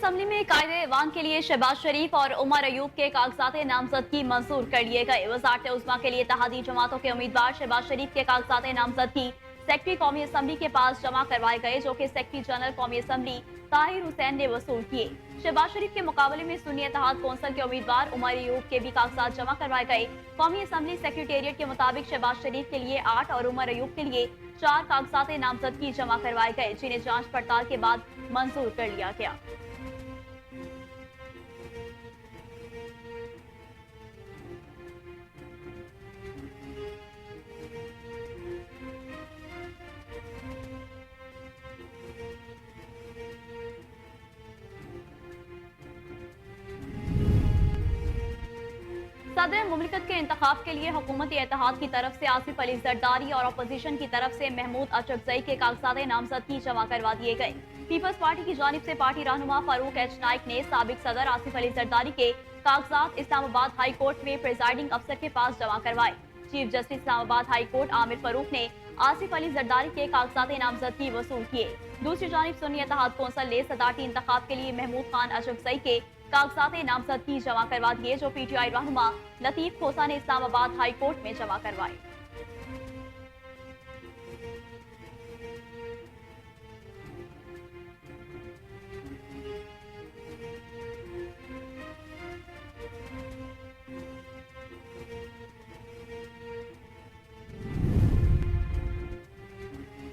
Assembly में कायदे ऐवान के लिए शहबाज शरीफ और उमर अयूब के कागजात नामजदगी मंजूर कर लिए गए। वजारत उज़्मा के लिए इत्तेहादी जमातों के उम्मीदवार शहबाज शरीफ के कागजात नामजदगी सेक्रेटरी कौमी असम्बली के पास जमा करवाए गए, जो कि सेक्रेटरी जनरल कौमी असम्बली ताहिर हुसैन ने वसूल किए। शहबाज शरीफ के मुकाबले में सुन्नी इत्तेहाद कौंसिल के उम्मीदवार उमर अयूब के भी कागजात जमा करवाए गए। कौमी असम्बली सेक्रेटेरिएट के मुताबिक शहबाज शरीफ के लिए 8 और उमर अयूब के लिए 4 कागजात नामजदगी जमा करवाए गए, जिन्हें जांच पड़ताल के बाद मंजूर कर लिया गया। सदर मुमलिकत के इंतखाब के लिए हुकूमती इत्तेहाद की तरफ से आसिफ अली जरदारी और अपोजिशन की तरफ से महमूद अचकजई के कागजात नामजदगी जमा करवा दिए गए। पीपल्स पार्टी की जानिब से पार्टी रहनुमा फारूक एच नाइक ने साबिक सदर आसिफ अली जरदारी के कागजात इस्लामाबाद हाई कोर्ट में प्रिजाइडिंग अफसर के पास जमा करवाए। Chief justice Islamabad high court Aamir Farooq ने आसिफ अली जरदारी के कागजात नामजदगी वसूल किए। दूसरी जानिब सुन्नी इत्तेहाद कौंसिल ने सदारती इंतखाब के लिए महमूद खान अचकजई के कागजात नामजदगी जमा करवा दिए, जो पीटीआई रहनुमा लतीफ खोसा ने इस्लामाबाद हाई कोर्ट में जमा करवाए।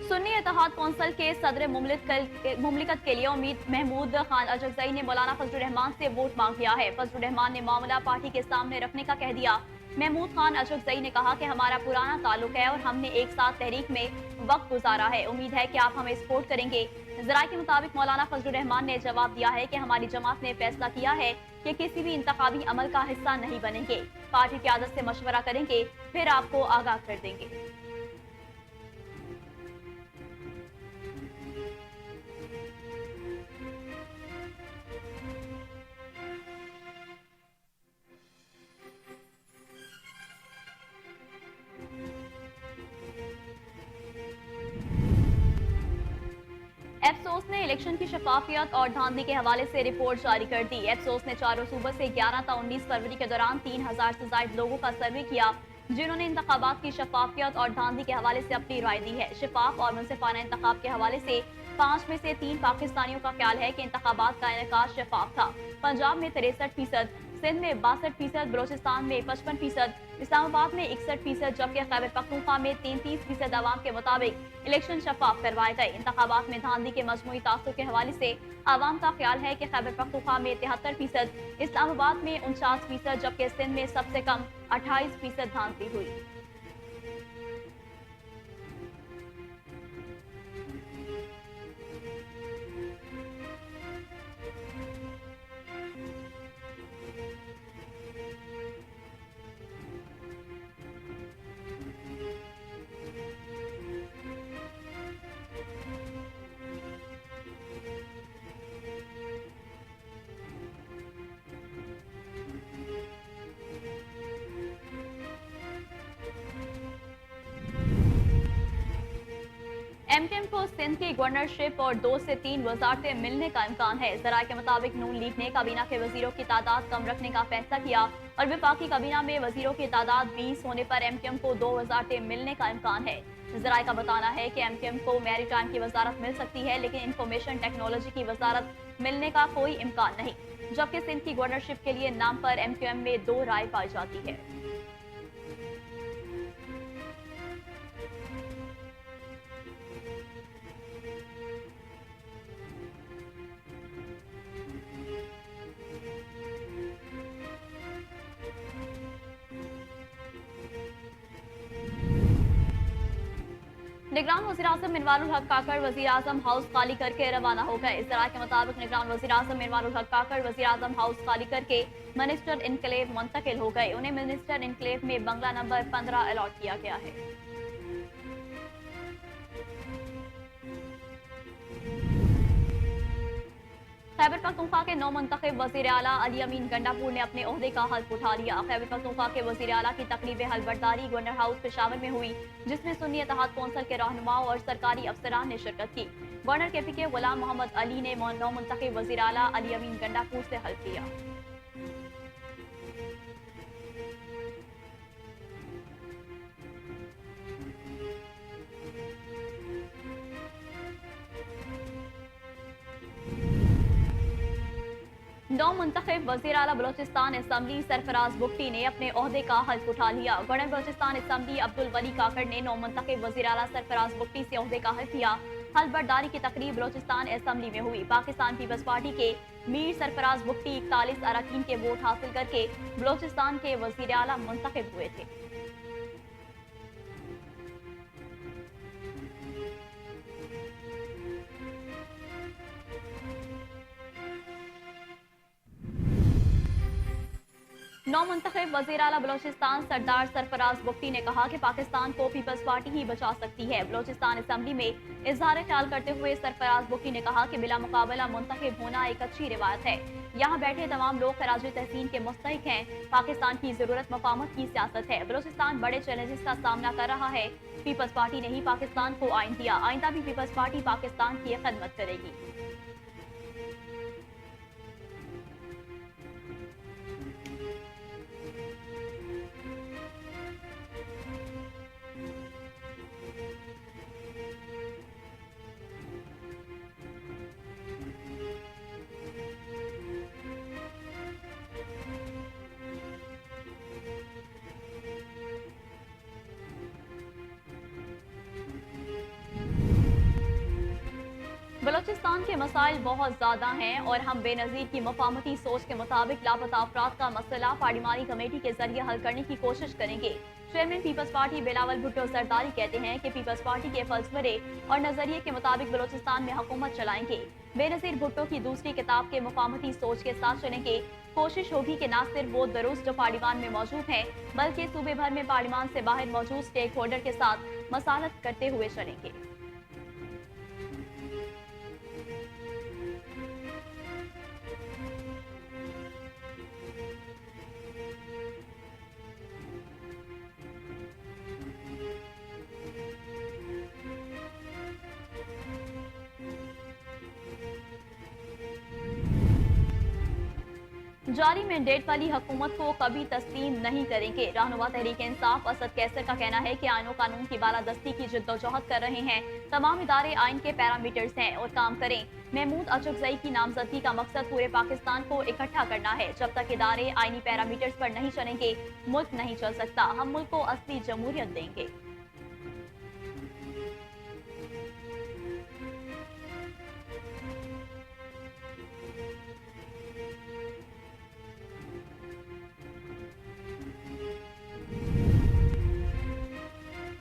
सुन्नी इत्तेहाद कौंसिल के सदर मुमलिकत के लिए उम्मीद महमूद खान अचकजई ने मौलाना फजलुर रहमान से वोट मांग लिया है। फजलुर रहमान ने मामला पार्टी के सामने रखने का कह दिया। महमूद खान अचकजई ने कहा कि हमारा पुराना ताल्लुक है और हमने एक साथ तहरीक में वक्त गुजारा है। उम्मीद है कि आप हमें सपोर्ट करेंगे। जराये के मुताबिक मौलाना फजलुर रहमान ने जवाब दिया है कि हमारी जमात ने फैसला किया है कि किसी भी इंतखाबी अमल का हिस्सा नहीं बनेंगे। पार्टी क़यादत से मशवरा करेंगे, फिर आपको आगाह कर देंगे। एफसोस ने इलेक्शन की शफाफियत और धांधली के हवाले से रिपोर्ट जारी कर दी। एफसोस ने चारों सूबों से 11 ta 19 फरवरी के दौरान 3000 से ज्यादा लोगों का सर्वे किया, जिन्होंने इंतखाबात की शफाफियत और धांधली के हवाले से अपनी राय दी है। शफाफ और मुनसिफाना इंतखाब के हवाले से 5 में से 3 पाकिस्तानियों का ख्याल है कि इंतखाबात का इनेकाद शफाफ था। पंजाब में 63%, सिंध में 62%, बलोचिस्तान में 55%, इस्लामाबाद में 61%, जबकि खैबर पख्तूनख्वा में 33% अवाम के मुताबिक इलेक्शन शफाफ करवाए गए। इंतखाबात में धांधली के मजमूई तासुर के हवाले से अवाम का ख्याल है कि खैबर पख्तूनख्वा में 73%, इस्लामाबाद में 49%, जबकि सिंध में सबसे कम 28% धांधली हुई। एमकेएम को सिंध की गवर्नरशिप और 2 से 3 वजारतें मिलने का इम्कान है। जराये के मुताबिक नून लीग ने काबीना के वजीरों की तादाद कम रखने का फैसला किया और विफाकी काबीना में वजीरों की तादाद 20 होने पर एमकेएम को 2 वजारतें मिलने का इम्कान है। जराये का बताना है कि एमकेएम को मैरीटाइम की वजारत मिल सकती है, लेकिन इंफॉर्मेशन टेक्नोलॉजी की वजारत मिलने का कोई इम्कान नहीं, जबकि सिंध की गवर्नरशिप के लिए नाम पर एमकेएम में 2 राय पाई जाती है। निगरान वज़ीर-ए-आज़म मिनवारुल हक काकड़ वज़ीर-ए-आज़म हाउस खाली करके रवाना हो गए। इज़राए के मुताबिक निगरान वज़ीर-ए-आज़म मिनवारुल हक काकड़ वज़ीर-ए-आज़म हाउस खाली करके मिनिस्टर इनक्लेव मुंतकिल हो गए। उन्हें मिनिस्टर इनक्लेव में बंगला नंबर 15 अलॉट किया गया है। खैबर पख्तूनख्वा के नौ मुंतखब वज़ीर आला अली अमीन गंडापुर ने अपने ओहदे का हल्फ उठा लिया। खैबर पख्तूनख्वा के वज़ीर आला की तकरीब हलबरदारी गवर्नर हाउस पेशावर में हुई, जिसमें सुन्नी इत्तेहाद कौंसिल के रहनुमाओं और सरकारी अफसरान ने शिरकत की। गवर्नर KPK गुलाम मोहम्मद अली ने नौ मुंतखब वज़ीर आला अली अमीन गंडापुर से हल्फ लिया। नौ मुंतखब वज़ीर आला बलोचिस्तान असम्बली सरफराज बुगटी ने अपने ओहदे का हल्फ उठा लिया। गवर्नर बलोचिस्तान असम्बली अब्दुल वली काकड़ ने नौ मुंतखब वज़ीर आला सरफराज बुगटी से ओहदे का हल्फ लिया। हल्फबरदारी की तकरीब बलोचिस्तान असम्बली में हुई। पाकिस्तान पीपल्स पार्टी के मीर सरफराज बुगटी 41 अरकान के वोट हासिल करके बलोचिस्तान के वज़ीर आला मुंतखब हुए थे। नौ मुंतखब वज़ीर आला बलोचिस्तान सरदार सरफराज बुगटी ने कहा कि पाकिस्तान को पीपल्स पार्टी ही बचा सकती है। बलोचिस्तान असम्बली में इजहार ख्याल करते हुए सरफराज बुगटी ने कहा कि बिला मुकाबला मुंतखब होना एक अच्छी रिवायत है। यहाँ बैठे तमाम लोग खराज तहसीन के मुस्तहिक हैं। पाकिस्तान की जरूरत मफामत की सियासत है। बलोचिस्तान बड़े चैलेंजेस का सामना कर रहा है। पीपल्स पार्टी ने ही पाकिस्तान को आइन दिया, आइंदा भी पीपल्स पार्टी पाकिस्तान की खिदमत करेगी। बलोचिस्तान के मसाइल बहुत ज्यादा हैं और हम बेनजीर की मफामती सोच के मुताबिक लापता अफराद का मसला पार्लिमानी कमेटी के जरिए हल करने की कोशिश करेंगे। Chairman Peoples Party Bilawal Bhutto Zardari कहते हैं कि पीपल्स पार्टी के फलसफे और नजरिए के मुताबिक बलोचिस्तान में हुकूमत चलाएंगे। बेनजीर भुट्टो की दूसरी किताब के मुफामती सोच के साथ चलेंगे। कोशिश होगी कि न सिर्फ वो दुरुस्त जो पार्लिमान में मौजूद हैं, बल्कि सूबे भर में पार्लिमान से बाहर मौजूद स्टेक होल्डर के साथ मसालत करते हुए चलेंगे। जारी मैंडेट वाली हुकूमत को कभी तस्लीम नहीं करेंगे। रहनुमा तहरीक इंसाफ असद कैसर का कहना है कि आईन और कानून की बालादस्ती की जिद्दोजहद कर रहे हैं। तमाम इदारे आइन के पैरामीटर्स हैं और काम करें। महमूद अचकजई की नामजदगी का मकसद पूरे पाकिस्तान को इकट्ठा करना है। जब तक इदारे आईनी पैरामीटर्स पर नहीं चलेंगे, मुल्क नहीं चल सकता। हम मुल्क को असली जमहूरियत देंगे।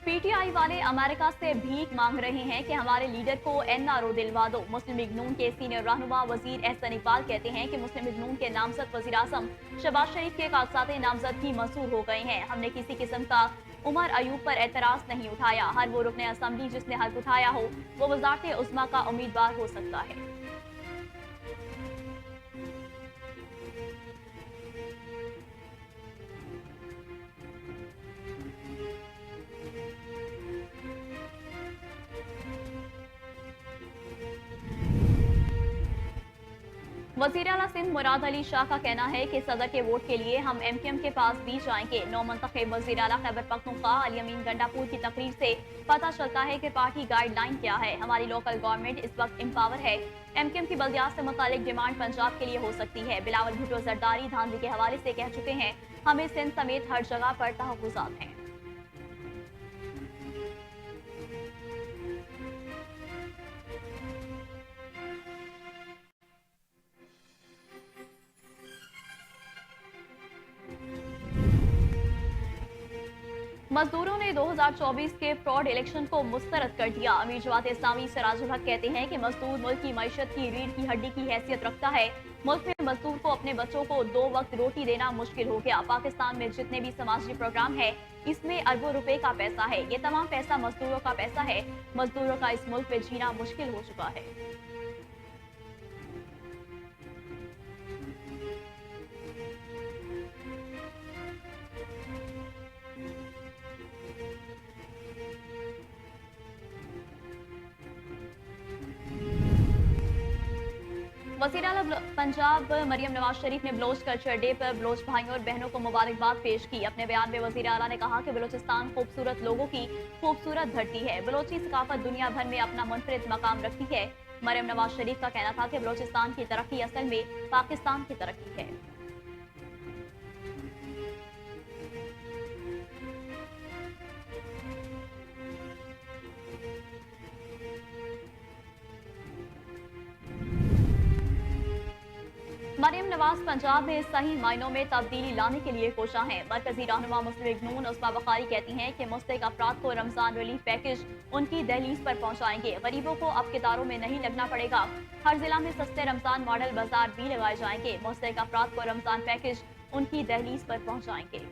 PTI वाले अमेरिका से भीख मांग रहे हैं कि हमारे लीडर को NRO दिलवा दो। मुस्लिम लीग नून के सीनियर रहनुमा वजीर एहसन इकबाल कहते हैं कि मुस्लिम लीग नून के नामजद वजीर आजम शहबाज शरीफ के कागजात नामजदगी मंजूर हो गए हैं। हमने किसी किस्म का उमर अयूब पर एतराज नहीं उठाया। हर वो रुकने असम्बली जिसने हल्फ उठाया हो वो वजारत उस्मा का उम्मीदवार हो सकता है। वज़ीर आला सिंध मुराद अली शाह का कहना है कि सदर के वोट के लिए हम MKM के पास भी जाएंगे। नौ मुंतखब वज़ीर आला खैबर पख्तूनख्वा अली अमीन गंडापुर की तकरीर से पता चलता है कि पार्टी गाइडलाइन क्या है। हमारी लोकल गवर्नमेंट इस वक्त एम्पावर है। MKM की बल्दियात से मुतालिक डिमांड पंजाब के लिए हो सकती है। बिलावल भुट्टो जरदारी धांधली के हवाले से कह चुके हैं, हमें सिंध समेत हर जगह पर तहफ़्फ़ुज़ात हैं। मजदूरों ने 2024 के फ्रॉड इलेक्शन को मुस्तरद कर दिया। अमीर जमात इस्लामी सिराजुल हक कहते हैं कि मजदूर मुल्क की मईशत की रीढ़ की हड्डी की हैसियत रखता है। मुल्क में मजदूर को अपने बच्चों को 2 वक्त रोटी देना मुश्किल हो गया। पाकिस्तान में जितने भी समाजी प्रोग्राम है इसमें अरबों रुपए का पैसा है। ये तमाम पैसा मजदूरों का पैसा है। मजदूरों का इस मुल्क में जीना मुश्किल हो चुका है। वज़ीर आला पंजाब मरियम नवाज शरीफ ने बलोच कल्चर डे पर बलोच भाइयों और बहनों को मुबारकबाद पेश की। अपने बयान में वज़ीर आला ने कहा कि बलूचिस्तान खूबसूरत लोगों की खूबसूरत धरती है। बलोची सकाफत दुनिया भर में अपना मुनफरिद मकाम रखती है। मरियम नवाज शरीफ का कहना था कि बलूचिस्तान की तरक्की असल में पाकिस्तान की तरक्की है। मरियम नवाज पंजाब में सही मायनों में तब्दीली लाने के लिए कोशा हैं। मरकजी रहनुमा मुस्लिम लीग नून उस्मा बखारी कहती हैं कि मुस्तहिक अफराद को रमजान रिलीफ पैकेज उनकी दहलीज पर पहुंचाएंगे। गरीबों को अब कितारों में नहीं लगना पड़ेगा। हर जिला में सस्ते रमजान मॉडल बाजार भी लगाए जाएंगे। मुस्तहिक अफराद को रमजान पैकेज उनकी दहलीज पर पहुंचाएंगे।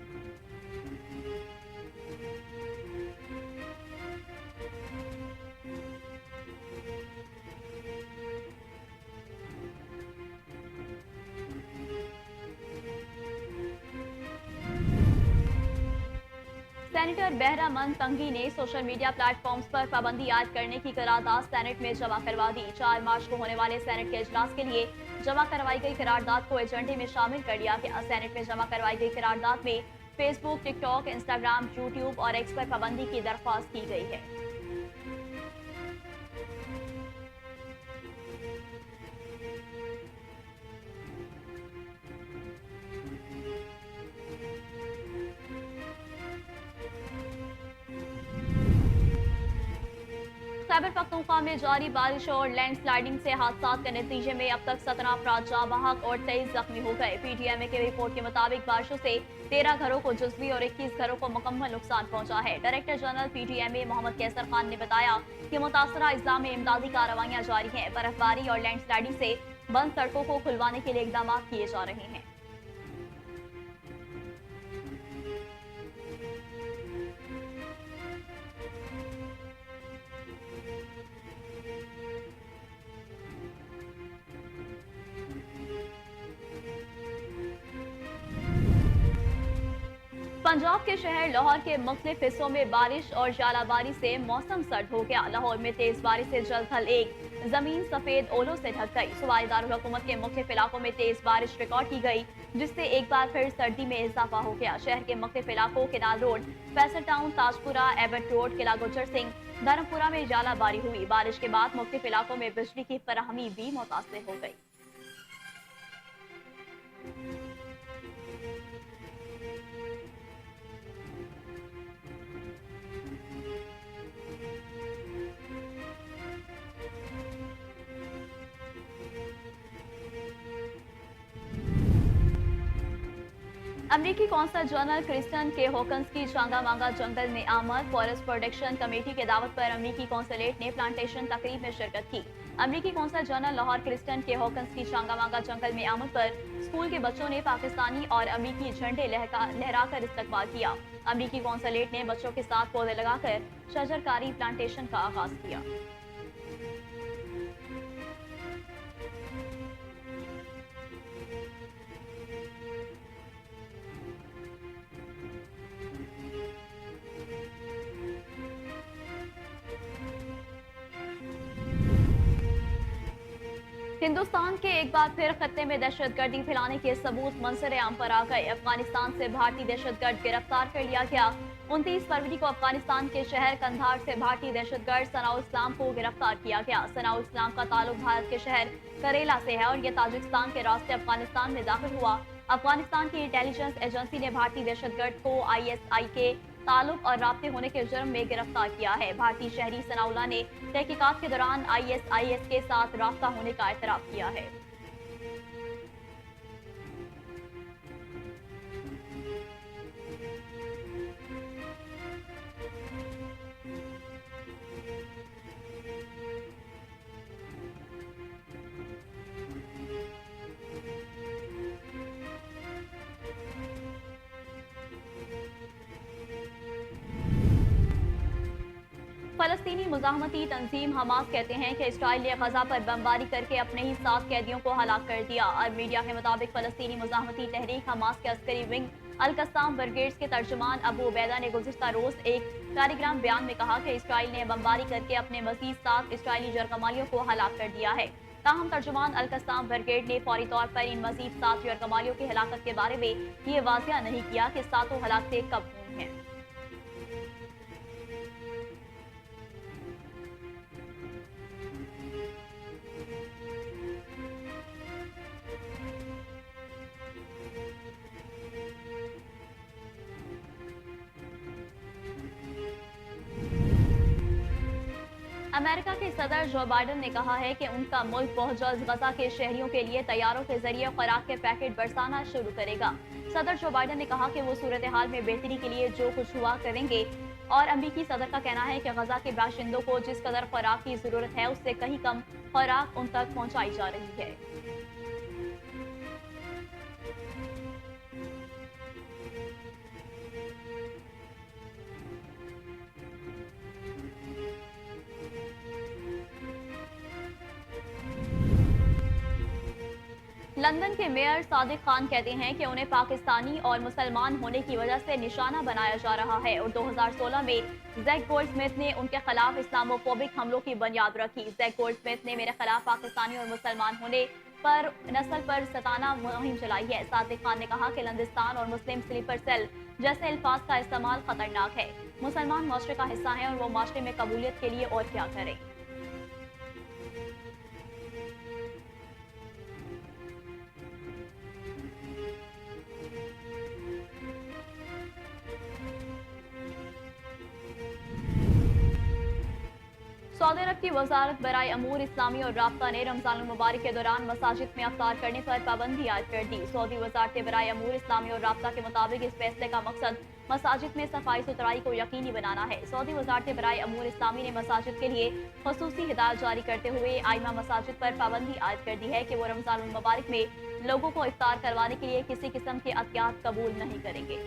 सेनेटर बहरामंद तंगी ने सोशल मीडिया प्लेटफॉर्म्स पर पाबंदी आयद करने की करारदाद सेनेट में जमा करवा दी। 4 मार्च को होने वाले सेनेट के इजलास के लिए जमा करवाई गई करारदाद को एजेंडे में शामिल कर लिया गया। सेनेट में जमा करवाई गई करारदाद में फेसबुक, टिकटॉक, इंस्टाग्राम, यूट्यूब और एक्स पर पाबंदी की दरख्वास्त की गई है। खैबर पख्तूनख्वा में जारी बारिश और लैंडस्लाइडिंग से हादसा के नतीजे में अब तक 17 अफराद जाँ बहक और 23 जख्मी हो गए। पीटीएमए की रिपोर्ट के मुताबिक बारिशों से 13 घरों को जुज़वी और 21 घरों को मुकम्मल नुकसान पहुंचा है। डायरेक्टर जनरल पीटीएमए मोहम्मद कैसर खान ने बताया कि मुतासरा अजला में इमदादी कार्रवाइयां जारी हैं। बर्फबारी और लैंडस्लाइडिंग से बंद सड़कों को खुलवाने के लिए इकदाम किए जा रहे हैं। पंजाब के शहर लाहौर के मुख्तलिफ हिस्सों में बारिश और जालाबारी से मौसम सर्द हो गया। लाहौर में तेज बारिश से जल्द थल एक जमीन सफेद ओलों से ढक गई। सूबाई दारुल हुकूमत के मुख्तलिफ इलाकों में तेज बारिश रिकॉर्ड की गई, जिससे एक बार फिर सर्दी में इजाफा हो गया। शहर के मुख्तलिफ इलाकों canal road, Faisal town, Tajpura, Abbott road, Qila Gujar Singh, Dharampura में जालाबारी हुई। बारिश के बाद मुख्तलिफ इलाकों में बिजली की फराहमी भी मुतासिर हो गई। अमरीकी कौंसल जनरल क्रिस्टन के हॉकन्स की चांगा मांगा जंगल में आमद। फॉरेस्ट प्रोटेक्शन कमेटी के दावत पर अमरीकी कौंसलेट ने प्लांटेशन तकरीब में शिरकत की। अमरीकी कौंसल जनरल लाहौर क्रिस्टन के हॉकन्स की चांगा मांगा जंगल में आमद पर स्कूल के बच्चों ने पाकिस्तानी और अमरीकी झंडे लहराकर इस्तकबाल किया। अमरीकी कौंसलेट ने बच्चों के साथ पौधे लगाकर शजरकारी प्लांटेशन का आगाज किया। हिंदुस्तान के एक बार फिर खत्ते में दहशतगर्दी फैलाने के सबूत मंजर आम पर आ गए। अफगानिस्तान से भारतीय दहशतगर्द गिरफ्तार कर लिया गया। 29 फरवरी को अफगानिस्तान के शहर कंधार से भारतीय दहशतगर्द सनाउल इस्लाम को गिरफ्तार किया गया। सनाउल इस्लाम का ताल्लुक भारत के शहर करेला से है और यह ताजिकिस्तान के रास्ते अफगानिस्तान में दाखिल हुआ। अफगानिस्तान की इंटेलिजेंस एजेंसी ने भारतीय दहशतगर्द को ISI के ताल्लुक और राब्ते होने के जुर्म में गिरफ्तार किया है। भारतीय शहरी सनाउल्लाह ने तहकीकात के दौरान ISIS के साथ राब्ता होने का एतराफ किया है। फलस्तीनी मुजाहमती तंजीम हमास कहते हैं कि इसराइल ने गजा पर बमबारी करके अपने ही 7 कैदियों को हलाक कर दिया। अरब मीडिया के मुताबिक फलस्तीनी मुजाहमती तहरीक हमास के अस्करी विंग अल कस्साम ब्रिगेड्स के तर्जुमान अबू उबैदा ने गुज़िश्ता रोज एक टेलीग्राम बयान में कहा कि इसराइल ने बमबारी करके अपने मजीद 7 इसराइली जरगमालियों को हलाक कर दिया है। ताहम तर्जुमान अल-कस्साम ब्रिगेड ने फौरी तौर पर इन मजीद 7 यरगमालियों की हलाकत के बारे में ये वाजिया नहीं किया कि सातों हलाकतें कब हुई हैं। अमेरिका के सदर जो बाइडन ने कहा है कि उनका मुल्क बहुत जल्द गजा के शहरियों के लिए तैयारों के जरिए खुराक के पैकेट बरसाना शुरू करेगा। सदर जो बाइडन ने कहा कि वो सूरत हाल में बेहतरी के लिए जो कुछ हुआ करेंगे और अमरीकी सदर का कहना है कि गजा के बाशिंदों को जिस कदर खुराक की जरूरत है उससे कहीं कम खुराक उन तक पहुंचाई जा रही है। लंदन के मेयर सादिक खान कहते हैं कि उन्हें पाकिस्तानी और मुसलमान होने की वजह से निशाना बनाया जा रहा है और 2016 में जैक गोल्डस्मिथ ने उनके खिलाफ इस्लामोफोबिक हमलों की बुनियाद रखी। जैक गोल्डस्मिथ ने मेरे खिलाफ पाकिस्तानी और मुसलमान होने पर नस्ल पर सताना मुहिम चलाई है। सादिक खान ने कहा कि लंदिस्तान और मुस्लिम स्लीपर सेल जैसे अल्फाज का इस्तेमाल खतरनाक है। मुसलमान माशरे का हिस्सा है और वो माशरे में कबूलियत के लिए और क्या करें। सऊदी अरब की वजारत बराए अमूर इस्लामी और राब्ता ने रमजान मुबारक के दौरान मसाजिद में अफ्तार करने पर पाबंदी आयद कर दी। सऊदी वजारत बराए अमूर इस्लामी और राब्ता के मुताबिक इस फैसले का मकसद मसाजिद में सफाई सुथराई को यकीनी बनाना है। सऊदी वजारत बराए अमूर इस्लामी ने मसाजिद के लिए खसूसी हिदायत जारी करते हुए आइमा मसाजिद पर पाबंदी आयद कर दी है कि वो रमजान मुबारक में लोगों को इफ्तार करवाने के लिए किसी किस्म के अतियात कबूल नहीं करेंगे।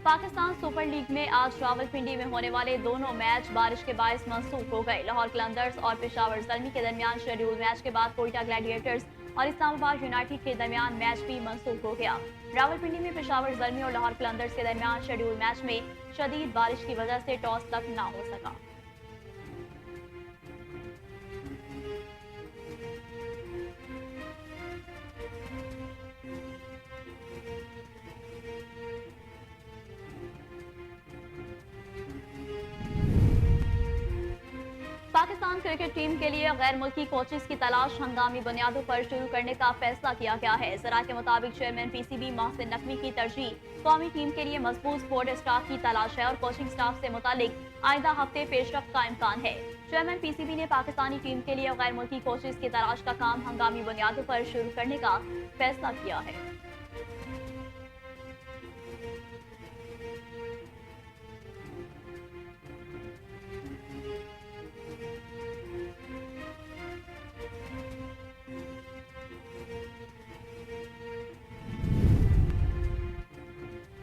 पाकिस्तान सुपर लीग में आज रावलपिंडी में होने वाले दोनों मैच बारिश के बायस मंसूख हो गए। लाहौर कलंदर्स और पेशावर ज़ल्मी के दरमियान शेड्यूल मैच के बाद कोयटा ग्लैडिएटर्स और इस्लामाबाद यूनाइटेड के दरमियान मैच भी मंसूख हो गया। रावलपिंडी में पेशावर ज़ल्मी और लाहौर कलंदर्स के दरमियान शेड्यूल मैच में शदीद बारिश की वजह से टॉस तक न हो सका। पाकिस्तान क्रिकेट टीम के लिए गैर मुल्की कोचेस की तलाश हंगामी बुनियादों पर शुरू करने का फैसला किया गया है। जरा के मुताबिक चेयरमैन पीसीबी मोहसिन नकवी की तरजीह कौमी टीम के लिए मजबूत स्पोर्ट स्टाफ की तलाश है और कोचिंग स्टाफ से मुतालिक आइंदा हफ्ते पेशरफ्त का इम्कान है। चेयरमैन पीसीबी ने पाकिस्तानी टीम के लिए गैर मुल्की कोचेस की तलाश का काम हंगामी बुनियादों पर शुरू करने का फैसला किया है।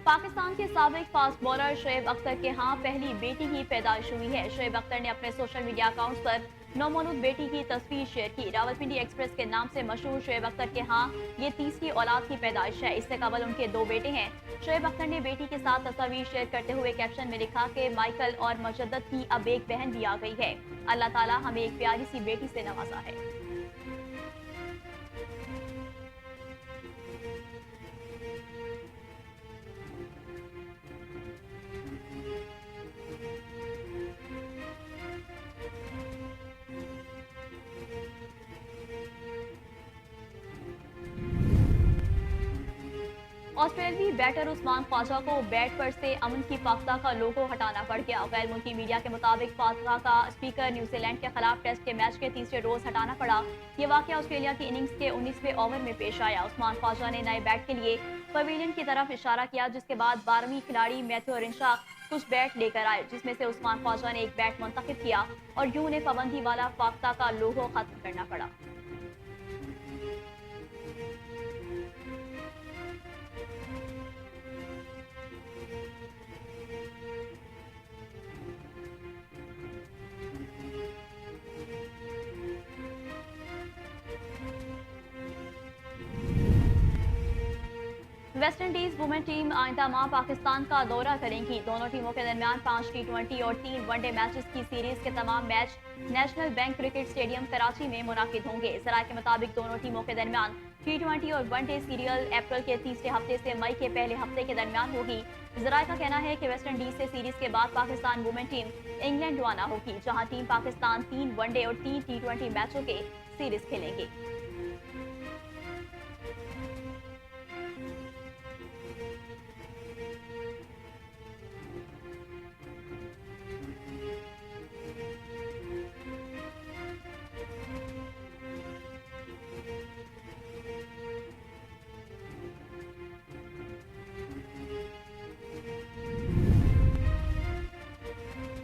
पाकिस्तान के साबिक फास्ट बॉलर शोएब अख्तर के यहाँ पहली बेटी की पैदाइश हुई है। शोएब अख्तर ने अपने सोशल मीडिया अकाउंट्स पर नौमौलूद बेटी की तस्वीर शेयर की। रावलपिंडी एक्सप्रेस के नाम से मशहूर शोएब अख्तर के यहाँ ये तीसरी औलाद की पैदाइश है। इससे कबल उनके 2 बेटे हैं। शोएब अख्तर ने बेटी के साथ तस्वीर शेयर करते हुए कैप्शन में लिखा कि माइकल और मजद्दत की अब एक बहन भी आ गई है। अल्लाह ताला हमें एक प्यारी सी बेटी से नवाजा है। ऑस्ट्रेलियाई बैटर उस्मान ख्वाजा को बैट पर से अमन की पाख्ता का लोगो हटाना पड़ गया। गैर मुल्की मीडिया के मुताबिक पाख्ता का स्पीकर न्यूजीलैंड के खिलाफ टेस्ट के मैच के तीसरे रोज हटाना पड़ा। ये वाकया ऑस्ट्रेलिया की इनिंग्स के 19वें ओवर में पेश आया। उस्मान ख्वाजा ने नए बैट के लिए पवेलियन की तरफ इशारा किया, जिसके बाद 12वीं खिलाड़ी मैथ्यू रिंशा कुछ बैट लेकर आए, जिसमें से उस्मान ख्वाजा ने एक बैट मुंतखब किया और यूं ने पाबंदी वाला पाख्ता का लोगो खत्म करना पड़ा। वेस्ट इंडीज वुमेन टीम आइंदा माह पाकिस्तान का दौरा करेंगी। दोनों टीमों के दरमियान 5 टी20 और 3 वनडे मैचेस की सीरीज के तमाम match national bank cricket stadium Karachi में मुनाकिद होंगे। जराये के मुताबिक दोनों टीमों के दरमियान टी20 और वनडे सीरियल अप्रैल के तीसरे हफ्ते से मई के पहले हफ्ते के दरमियान होगी। जराये का कहना है कि वेस्ट इंडीज से सीरीज के बाद पाकिस्तान वुमेन टीम इंग्लैंड रवाना होगी, जहां टीम पाकिस्तान 3 वनडे और 3 टी20 मैचों के सीरीज खेलेंगे।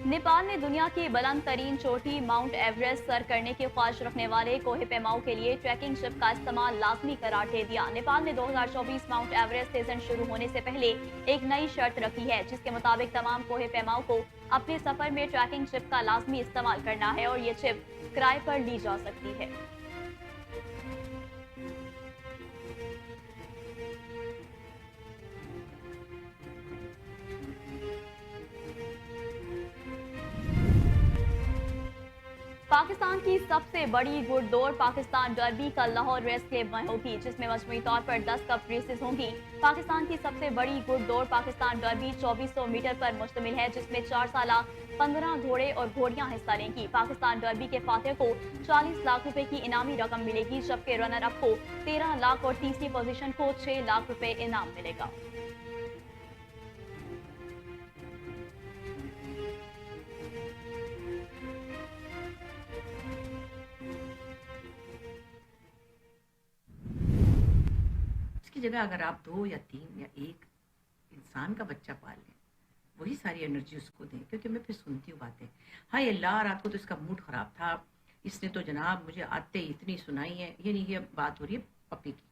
नेपाल ने दुनिया की बुलंद तरीन चोटी माउंट एवरेस्ट सर करने की ख्वाहिश रखने वाले कोहे पेमाओं के लिए ट्रैकिंग शिप का इस्तेमाल लाजमी करार दे दिया। नेपाल ने 2024 माउंट एवरेस्ट सीजन शुरू होने से पहले एक नई शर्त रखी है, जिसके मुताबिक तमाम कोहे पेमाओं को अपने सफर में ट्रैकिंग शिप का लाजमी इस्तेमाल करना है और ये शिप किराए पर ली जा सकती है। पाकिस्तान की सबसे बड़ी घुड़दौड़ पाकिस्तान डर्बी कल लाहौर रेस क्लब में होगी, जिसमें मजमूई तौर पर 10 कप रेसेस होंगी। पाकिस्तान की सबसे बड़ी घुड़दौड़ पाकिस्तान डर्बी 2400 मीटर पर मुश्तमिल है, जिसमें 4 साल 15 घोड़े और घोड़ियां हिस्सा लेंगी। पाकिस्तान डर्बी के फातेह को 40 लाख रुपए की इनामी रकम मिलेगी, जबकि रनर अप को 13 लाख और तीसरी पोजीशन को 6 लाख रुपए इनाम मिलेगा। इसकी जगह अगर आप 2 या 3 या 1 इंसान का बच्चा पाल लें, वही सारी एनर्जी उसको दें। क्योंकि मैं फिर सुनती हूँ बातें, हाय अल्लाह रात को तो इसका मूड ख़राब था, इसने तो जनाब मुझे आते ही इतनी सुनाई है। ये नहीं, ये बात हो रही है पपी की,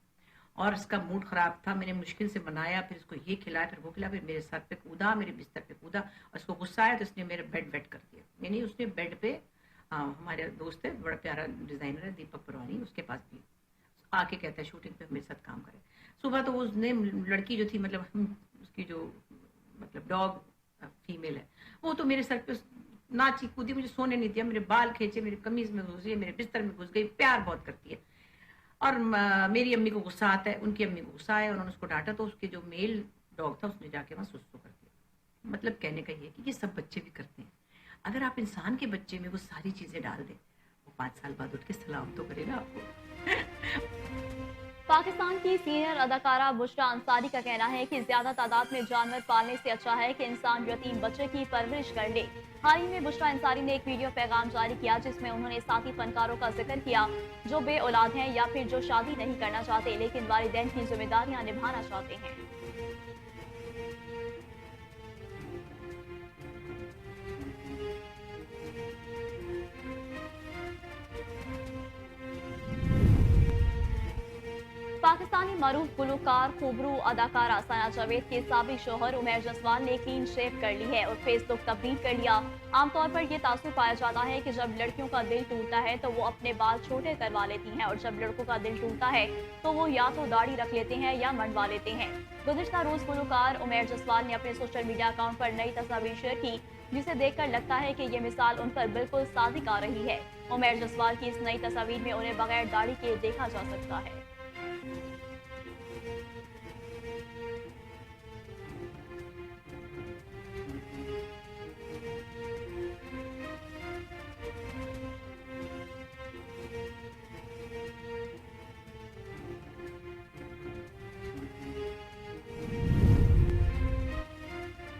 और इसका मूड ख़राब था, मैंने मुश्किल से बनाया, फिर इसको ये खिलाया, फिर वो खिलाया, फिर मेरे सर पे कूदा, मेरे बिस्तर पे कूदा, और इसको गुस्सा आया तो इसने मेरे बेड वेट कर दिया। यानी उसने बेड पे, हमारे दोस्त है, बड़ा प्यारा डिज़ाइनर है दीपक परवानी, उसके पास भी आके कहता है शूटिंग पे मेरे साथ काम करे। सुबह तो उसने लड़की जो थी, मतलब उसकी जो मतलब डॉग फीमेल है, वो तो मेरे सर पे नाची कूदी, मुझे सोने नहीं दिया, मेरे बाल खींचे, मेरी कमीज में घुस गई, मेरे बिस्तर में घुस गई, प्यार बहुत करती है। और मेरी अम्मी को गुस्सा आता है, उनकी अम्मी को गुस्सा आया, उन्होंने उसको डांटा तो उसके जो मेल डॉग था उसने जाके वहाँ सुसु कर दिया। मतलब कहने का ये कि ये सब बच्चे भी करते हैं। अगर आप इंसान के बच्चे में वो सारी चीजें डाल दें, वो 5 साल बाद उठ के सलाम तो करेगा आपको। पाकिस्तान की सीनियर अदाकारा बुशरा अंसारी का कहना है कि ज्यादा तादाद में जानवर पालने से अच्छा है कि इंसान यतीम बच्चे की परवरिश कर ले। हाल ही में बुशरा अंसारी ने एक वीडियो पैगाम जारी किया, जिसमें उन्होंने साथी फनकारों का जिक्र किया जो बे औलाद हैं या फिर जो शादी नहीं करना चाहते लेकिन वालिदैन की जिम्मेदारियां निभाना चाहते हैं। पाकिस्तानी मरूफ गुलकार खूबरू अदाकारा सना जावेद के साबिक शोहर उमैर जसवाल ने क्लीन शेव कर ली है और फेस लुक तब्दील कर लिया। आमतौर पर यह तासुर पाया जाता है कि जब लड़कियों का दिल टूटता है तो वो अपने बाल छोटे करवा लेती हैं, और जब लड़कों का दिल टूटता है तो वो या तो दाढ़ी रख लेते हैं या मंडवा लेते हैं। गुज़िश्ता रोज गुलकार उमैर जसवाल ने अपने सोशल मीडिया अकाउंट पर नई तस्वीर शेयर की, जिसे देखकर लगता है कि ये मिसाल उन पर बिल्कुल सादिक आ रही है। उमैर जसवाल की इस नई तस्वीर में उन्हें बगैर दाढ़ी के देखा जा सकता है।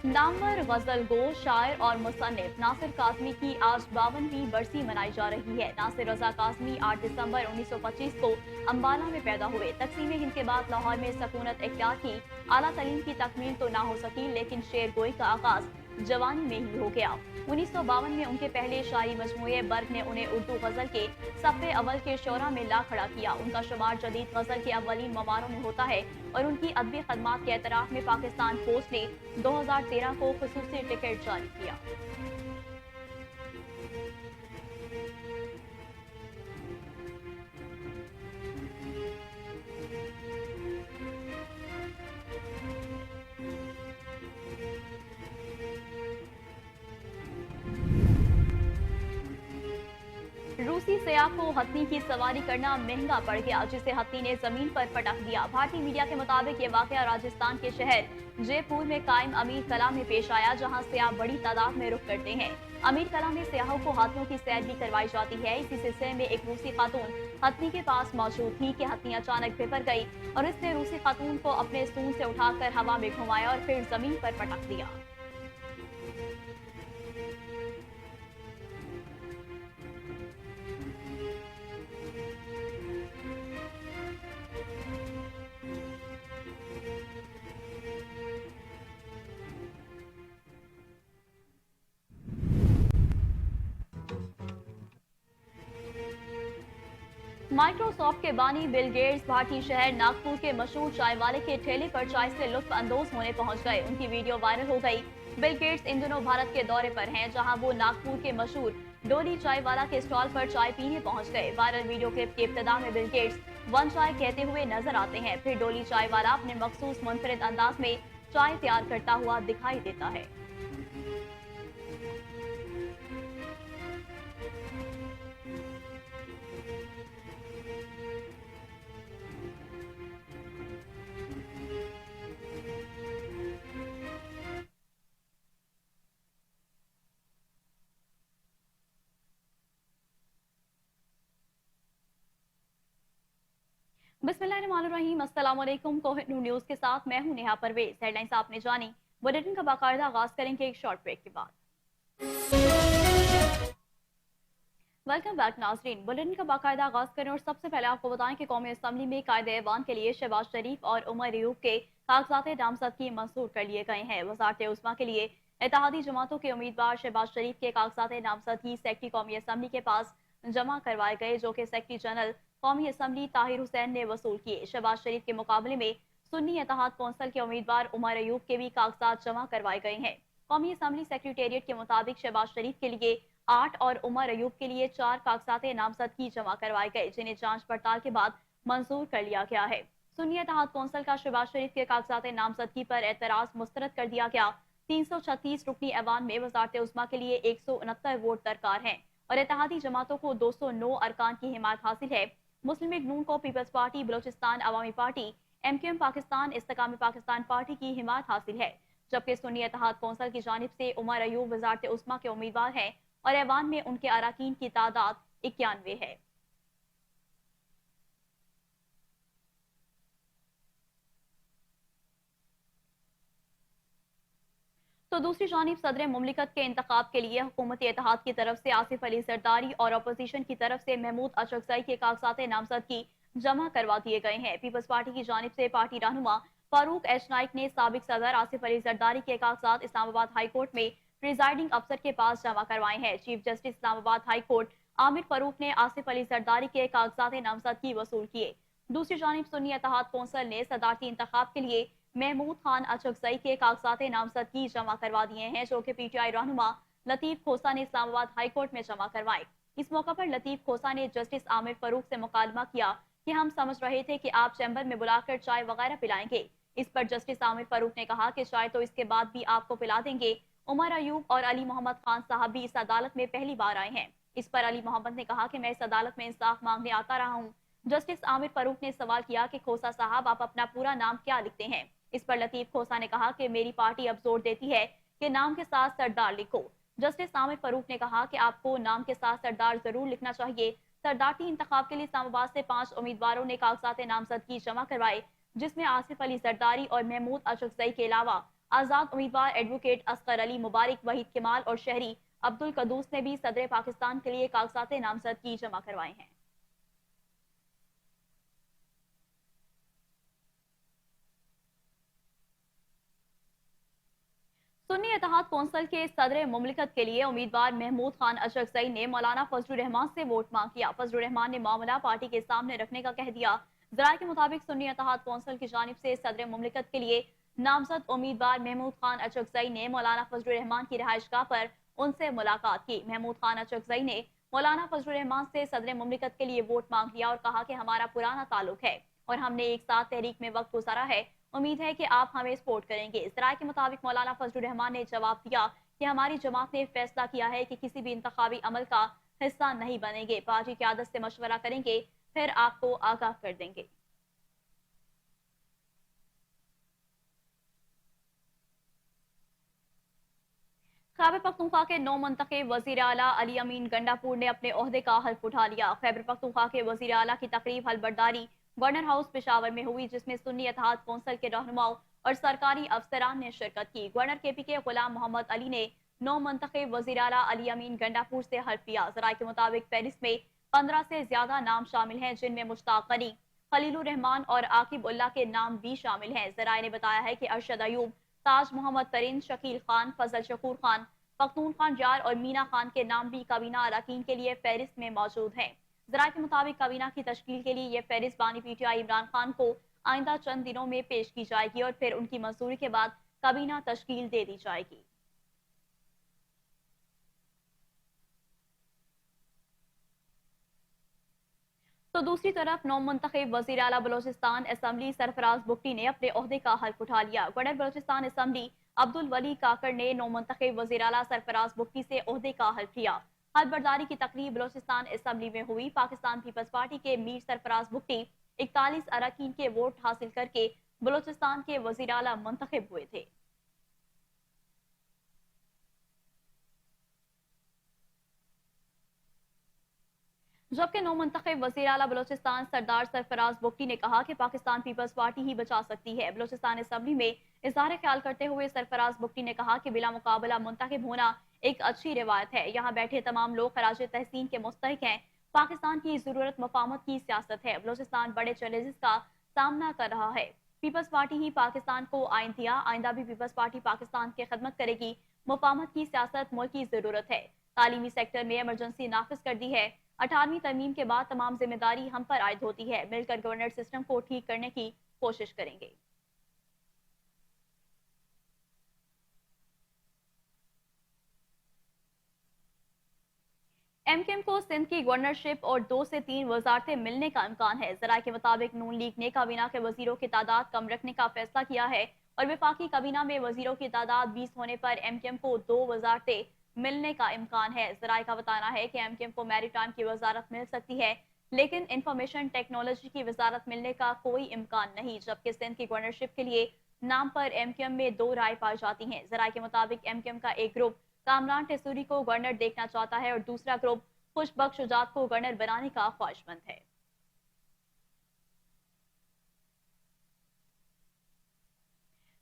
नामवर गजल गो शायर और मुसन्निफ नासिर काज़मी की आज 52वीं बरसी मनाई जा रही है। नासिर रजा काज़मी 8 दिसंबर 1925 को अम्बाला में पैदा हुए। तकसीम हिंद के बाद लाहौर में सकूनत इख्तियार की। आला तलीम की तकमील तो ना हो सकी, लेकिन शेर गोई का आगाज जवानी में ही हो गया। 1952 में उनके पहले शायरी मजमूए बर्ग ने उन्हें उर्दू गजल के सफ़े अव्वल के शोरा में ला खड़ा किया। उनका शुमार जदीद गजल के अव्वलीन मवारों में होता है और उनकी अदबी खदमात के एतराफ़ में पाकिस्तान पोस्ट ने 2013 को खुसूसी टिकट जारी किया। सियाह को हथनी की सवारी करना महंगा पड़ गया, जिसे हथनी ने जमीन पर पटक दिया। भारतीय मीडिया के मुताबिक ये वाकया राजस्थान के शहर जयपुर में कायम अमीर कला में पेश आया, जहां सियाह बड़ी तादाद में रुक करते हैं। अमीर कला में सियाहों को हाथियों की सैर भी करवाई जाती है। इसी सिलसिले में एक रूसी खातून हथनी के पास मौजूद थी कि हथनी अचानक बिफर गई और इसने रूसी खातून को अपने सूंड से उठाकर हवा में घुमाया और फिर जमीन पर पटक दिया। माइक्रोसॉफ्ट के बानी बिल गेट्स भारतीय शहर नागपुर के मशहूर चाय वाले के ठेले पर चाय से लुत्फ अंदोज होने पहुंच गए। उनकी वीडियो वायरल हो गई। बिल गेट्स इन दिनों भारत के दौरे पर हैं, जहां वो नागपुर के मशहूर डोली चाय वाला के स्टॉल पर चाय पीने पहुंच गए। वायरल वीडियो क्लिप के इब्तिदा में बिल गेट्स वन चाय कहते हुए नजर आते हैं। फिर डोली चाय वाला अपने मखसूस मुनफरिद अंदाज में चाय तैयार करता हुआ दिखाई देता है। बिस्मिल्लाहिर्रहमानिर्रहीम, अस्सलाम वालेकुम। कोहिनूर न्यूज के साथ मैं हूं नेहा परवेज। हेडलाइंस आपने जानी। बुलेटिन का बाकायदा आगाज करेंगे एक शॉर्ट ब्रेक के बाद। वेलकम बैक नाजरीन। बुलेटिन का बाकायदा आगाज करें और सबसे पहले आपको बताएं कि कौमी असम्बली में कायदे ऐवान के लिए शहबाज शरीफ और उमर अयूब के कागजात नामजदगी मंजूर कर लिए गए हैं। वजारत उस्मा के लिए इत्तेहादी जमातों के उम्मीदवार शहबाज शरीफ के कागजात नामजदगी सेक्रेटरी कौमी असम्बली के पास जमा करवाए गए, जो कि सेक्रेटरी जनरल कौमी असम्बली ताहिर हुसैन ने वसूल किए। शहबाज शरीफ के मुकाबले में सुन्नी इत्तेहाद कौंसिल के उम्मीदवार उमर अयूब के भी कागजात जमा करवाए गए हैं। कौमी असम्बली सेक्रेटेरिएट के मुताबिक शहबाज शरीफ के लिए 8 और उमर अयूब के लिए 4 कागजात नामजदगी जमा करवाए गए, जिन्हें जांच पड़ताल के बाद मंजूर कर लिया गया है। सुन्नी इत्तेहाद कौंसिल का शहबाज शरीफ के कागजात नामजदगी पर एतराज मुस्तरद कर दिया गया। 336 रुकनी ऐवान में वजारत उस्मा के लिए 169 वोट दरकार हैं और इत्तेहादी जमातों को 209 अरकान की हिमायत हासिल है। मुस्लिम लीग नून को peoples party, Balochistan Awami party, MQM Pakistan, Istehkam Pakistan party की हिमायत हासिल है, जबकि सुन्नी इत्तेहाद कौंसिल की जानिब से उमर अयूब वजारत उस्मा के उम्मीदवार हैं और ऐवान में उनके अराकीन की तादाद 91 है। तो दूसरी जानिब सदर मुमलिकत के इंतखाब के लिए हुकूमती इत्तेहाद की तरफ से आसिफ अली जरदारी और अपोजिशन की तरफ से महमूद अशरफजई के कागजात नामजदगी जमा करवा दिए गए हैं। पीपल्स पार्टी की जानिब से पार्टी रहनुमा फारूक एच नाइक ने साबिक सदर आसिफ अली जरदारी के कागजात इस्लामाबाद हाई कोर्ट में प्रिजाइडिंग अफसर के पास जमा करवाए हैं। Chief justice Islamabad high court Aamir Farooq ने आसिफ अली जरदारी के कागजात नामजदगी वसूल किए। दूसरी जानिब सुन्नी इत्तेहाद कौंसिल ने सदारती इंतखाब के लिए महमूद खान अचकजई के कागजात नामजदगी जमा करवा दिए हैं, जो कि PTI रहनुमा लतीफ खोसा ने इस्लामाबाद हाई कोर्ट में जमा करवाए। इस मौका पर लतीफ खोसा ने जस्टिस आमिर फरूक से मुकालमा किया कि हम समझ रहे थे कि आप चैम्बर में बुलाकर चाय वगैरह पिलाएंगे। इस पर जस्टिस आमिर फरूक ने कहा कि चाय तो इसके बाद भी आपको पिला देंगे। उमर अयूब और अली मोहम्मद खान साहब भी इस अदालत में पहली बार आए हैं। इस पर अली मोहम्मद ने कहा कि मैं इस अदालत में इंसाफ मांगने आता रहा हूँ। जस्टिस आमिर फरूक ने सवाल किया कि खोसा साहब, आप अपना पूरा नाम क्या लिखते हैं? इस पर लतीफ खोसा ने कहा कि मेरी पार्टी अब जोर देती है कि नाम के साथ सरदार लिखो। जस्टिस आमिर फरूक ने कहा कि आपको नाम के साथ सरदार जरूर लिखना चाहिए। सरदारती इंतखाब के लिए इस्लामाबाद से 5 उम्मीदवारों ने कागजात नामजदगी जमा करवाए, जिसमें आसिफ अली जरदारी और महमूद अशरफजई के अलावा आजाद उम्मीदवार एडवोकेट असगर अली मुबारक, वहीद कमाल और शहरी अब्दुल कदूस ने भी सदर पाकिस्तान के लिए कागजात नामजदगी जमा करवाए हैं। सुन्नी इत्तेहाद कौंसिल के सदर मुमलिकत के लिए उम्मीदवार महमूद खान अशरफजई ने मौलाना फजलुर रहमान से वोट मांग किया। फजलुर रहमान ने मामला पार्टी के सामने रखने का कह दिया। जराये के मुताबिक सुन्नी इत्तेहाद कौंसिल की जानिब से सदर मुमलिकत के लिए नामजद उम्मीदवार महमूद खान अशरफजई ने मौलाना फजलुर रहमान की रिहाइशगाह पर उनसे मुलाकात की। महमूद खान अशरफजई ने मौलाना फजलुर रहमान से सदर मुमलिकत के लिए वोट मांग लिया और कहा कि हमारा पुराना ताल्लुक है और हमने एक साथ तहरीक में वक्त गुजारा है। उम्मीद है कि आप हमें सपोर्ट करेंगे। इस राय के मुताबिक मौलाना फजलुर रहमान ने जवाब दिया कि हमारी जमात ने फैसला किया है कि किसी भी इंतखाबी अमल का हिस्सा नहीं बनेंगे। पार्टी क़यादत से मशवरा करेंगे, फिर आपको आगाह कर देंगे। खैबर पख्तूनख्वा के नौ मुंतखब वज़ीर आला अली अमीन गंडापुर ने अपने ओहदे का हल्फ उठा लिया। खैबर पख्तूनख्वा के वज़ीर आला की तकरीब हलबरदारी गवर्नर हाउस पेशावर में हुई, जिसमें सुन्नी इत्तेहाद कौंसिल के रहनुमाओं और सरकारी अफसरान ने शिरकत की। गवर्नर KP के गुलाम मोहम्मद अली ने नौ मुंतखब वज़ीर आला अली अमीन गंडापुर से हल्फ लिया। ज़राए के मुताबिक फहरिस्त में 15 से ज्यादा नाम शामिल हैं, जिनमें मुश्ताक गनी, खलीलुर रहमान और आकिब उल्लाह के नाम भी शामिल हैं। ज़राए ने बताया है कि अरशद अयूब, ताज मोहम्मद तरीन, शकील खान, फजल शकूर खान, पख्तून खान जार और मीना खान के नाम भी काबीना अरकान के लिए फहरिस्त में मौजूद हैं। ज़राए के मुताबिक काबीना की तश्कील के लिए यह फहरिस्त बानी PTI इमरान खान को आइंदा चंद दिनों में पेश की जाएगी और फिर उनकी मंजूरी के बाद काबीना तश्कील दे दी जाएगी। तो दूसरी तरफ नौ मुंतखब वज़ीर आला बलोचिस्तान असम्बली सरफराज बुगटी ने अपने ओहदे का हल्फ उठा लिया। गवर्नर बलोचिस्तान असम्बली अब्दुल वली काकड़ ने नौ मुंतखब वज़ीर आला सरफराज बुगटी से ओहदे का हल्फ लिया। हल्फ बर्दारी की तकरीब बलोचिस्तान असम्बली में हुई। पाकिस्तान पीपल्स पार्टी के मीर सरफराज बुगटी 41 अरकान के वोट हासिल करके बलोचिस्तान के वज़ीर आला मुंतखब हुए थे। जबकि नौ मुंतखब वज़ीर आला बलोचिस्तान सरदार सरफराज बुगटी ने कहा कि पाकिस्तान पीपल्स पार्टी ही बचा सकती है। बलोचिस्तान असम्बली में इज़हार ख्याल करते हुए सरफराज बुगटी ने कहा कि बिला मुकाबला मुंतखब होना एक अच्छी रिवायत है। यहाँ बैठे तमाम लोग खराज तहसीन के मुस्तहिक हैं। पाकिस्तान की जरूरत मफामत की सियासत है। बलोचिस्तान बड़े चैलेंजेस का सामना कर रहा है। पीपल्स पार्टी ही पाकिस्तान को आइन दिया, आइंदा भी पीपल्स पार्टी पाकिस्तान की खदमत करेगी। मुफामत की सियासत मुल्क की जरूरत है। तालीमी सेक्टर में इमरजेंसी नाफिज कर दी है। 18वीं तरमीम के बाद तमाम जिम्मेदारी हम पर आयद होती है। मिलकर गवर्नर सिस्टम को ठीक करने की कोशिश करेंगे। MKM को सिंध की गवर्नरशिप और 2 से 3 वजारतें मिलने का इम्कान है। ज़राए के मुताबिक नून लीग ने काबीना के वजीरों की तादाद कम रखने का फैसला किया है और विफाकी काबीना में वजीरों की तादाद 20 होने पर MKM को 2 वजारतें मिलने का इम्कान है। ज़राए का बताना है कि MKM को मैरीटाइम की वजारत मिल सकती है, लेकिन इंफॉर्मेशन टेक्नोलॉजी की वजारत मिलने का कोई इम्कान नहीं। जबकि सिंध की गवर्नरशिप के लिए नाम पर MKM में 2 राय पाई जाती हैं। ज़राए के मुताबिक MKM का एक ग्रुप कामरान टेसूरी को गवर्नर देखना चाहता है और दूसरा ग्रुप खुशबख्श शुजात को गवर्नर बनाने का ख्वाहिशमंद है।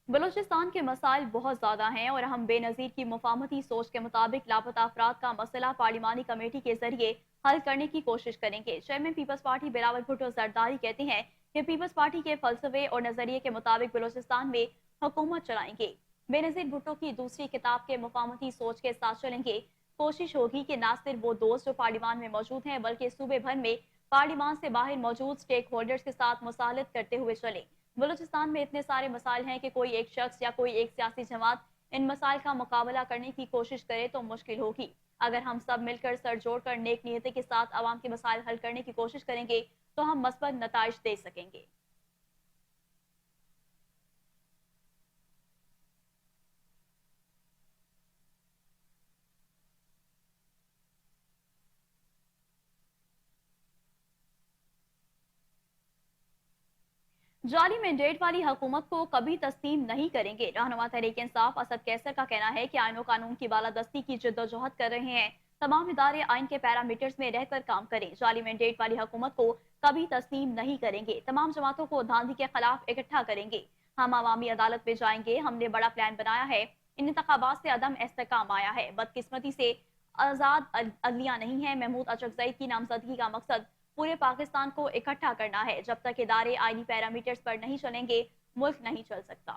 बलूचिस्तान के मसाइल बहुत ज्यादा हैं और हम बेनजीर की मुफाहमती सोच के मुताबिक लापता अफराद का मसला पार्लिमानी कमेटी के जरिए हल करने की कोशिश करेंगे। Chairman Peoples Party Bilawal Bhutto Zardari कहते हैं कि पीपल्स पार्टी के फलसफे और नजरिए के मुताबिक बलूचिस्तान में हुकूमत चलाएंगे। बेनजीर भुट्टो की दूसरी किताब के मुफाहमती सोच के साथ चलेंगे। कोशिश होगी कि न सिर्फ वो दोस्त जो पार्लिमान में मौजूद हैं, बल्कि सूबे भर में पार्लिमान से बाहर मौजूद स्टेक होल्डर्स के साथ मुसालत करते हुए चलें। बलूचिस्तान में इतने सारे मसाइल हैं कि कोई एक शख्स या कोई एक सियासी जमात इन मसाइल का मुकाबला करने की कोशिश करे तो मुश्किल होगी। अगर हम सब मिलकर सर जोड़कर नेक नीयती के साथ आवाम के मसाइल हल करने की कोशिश करेंगे तो हम मस्बत नताइज दे सकेंगे। जाली मैंडेट वाली हुकूमत को कभी तस्लीम नहीं करेंगे। रहनुमा तहरीक इंसाफ असद कैसर का कहना है कि आइन और कानून की बालादस्ती की जद्दोजहद कर रहे हैं। तमाम इदारे आइन के पैरामीटर्स में रहकर काम करें। जाली मैंडेट वाली हुकूमत को कभी तस्लीम नहीं करेंगे। तमाम जमातों को धांधली के खिलाफ इकट्ठा करेंगे। हम अवामी अदालत में जाएंगे। हमने बड़ा प्लान बनाया है। इन इंतखाबात से अदम इस्तेकाम आया है। बदकिस्मती से आजाद अदलिया नहीं है। महमूद अचकजई की नामजदगी का मकसद पूरे पाकिस्तान को इकट्ठा करना है। जब तक इदारे आईनी पैरामीटर्स पर नहीं चलेंगे, मुल्क नहीं चल सकता।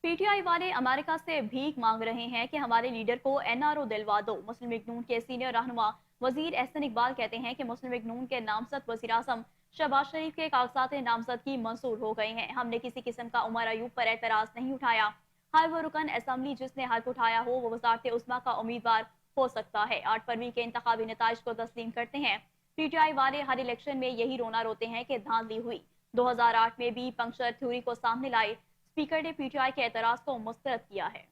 PTI वाले अमेरिका से भीख मांग रहे हैं कि हमारे लीडर को NRO दिलवा दो। मुस्लिम लीग नून के सीनियर रहनुमा वजीर एहसन इकबाल कहते हैं कि मुस्लिम लीग नून के नामजद वजीर आजम शहबाज शरीफ के कागजात नामजदगी मंजूर हो गए हैं। हमने किसी किस्म का उमर अयूब पर एतराज नहीं उठाया। हर वो रुकन असम्बली जिसने हल्फ उठाया हो वो वजारत उस्मा का उम्मीदवार हो सकता है। 8 फरवरी के इंतखाबी नताइज को तस्लीम करते हैं। PTI वाले हर इलेक्शन में यही रोना रोते हैं कि धांधली हुई। 2008 में भी पंक्चर थ्योरी को सामने लाए स्पीकर ने पीटीआई के एतराज को मुस्तरद किया है।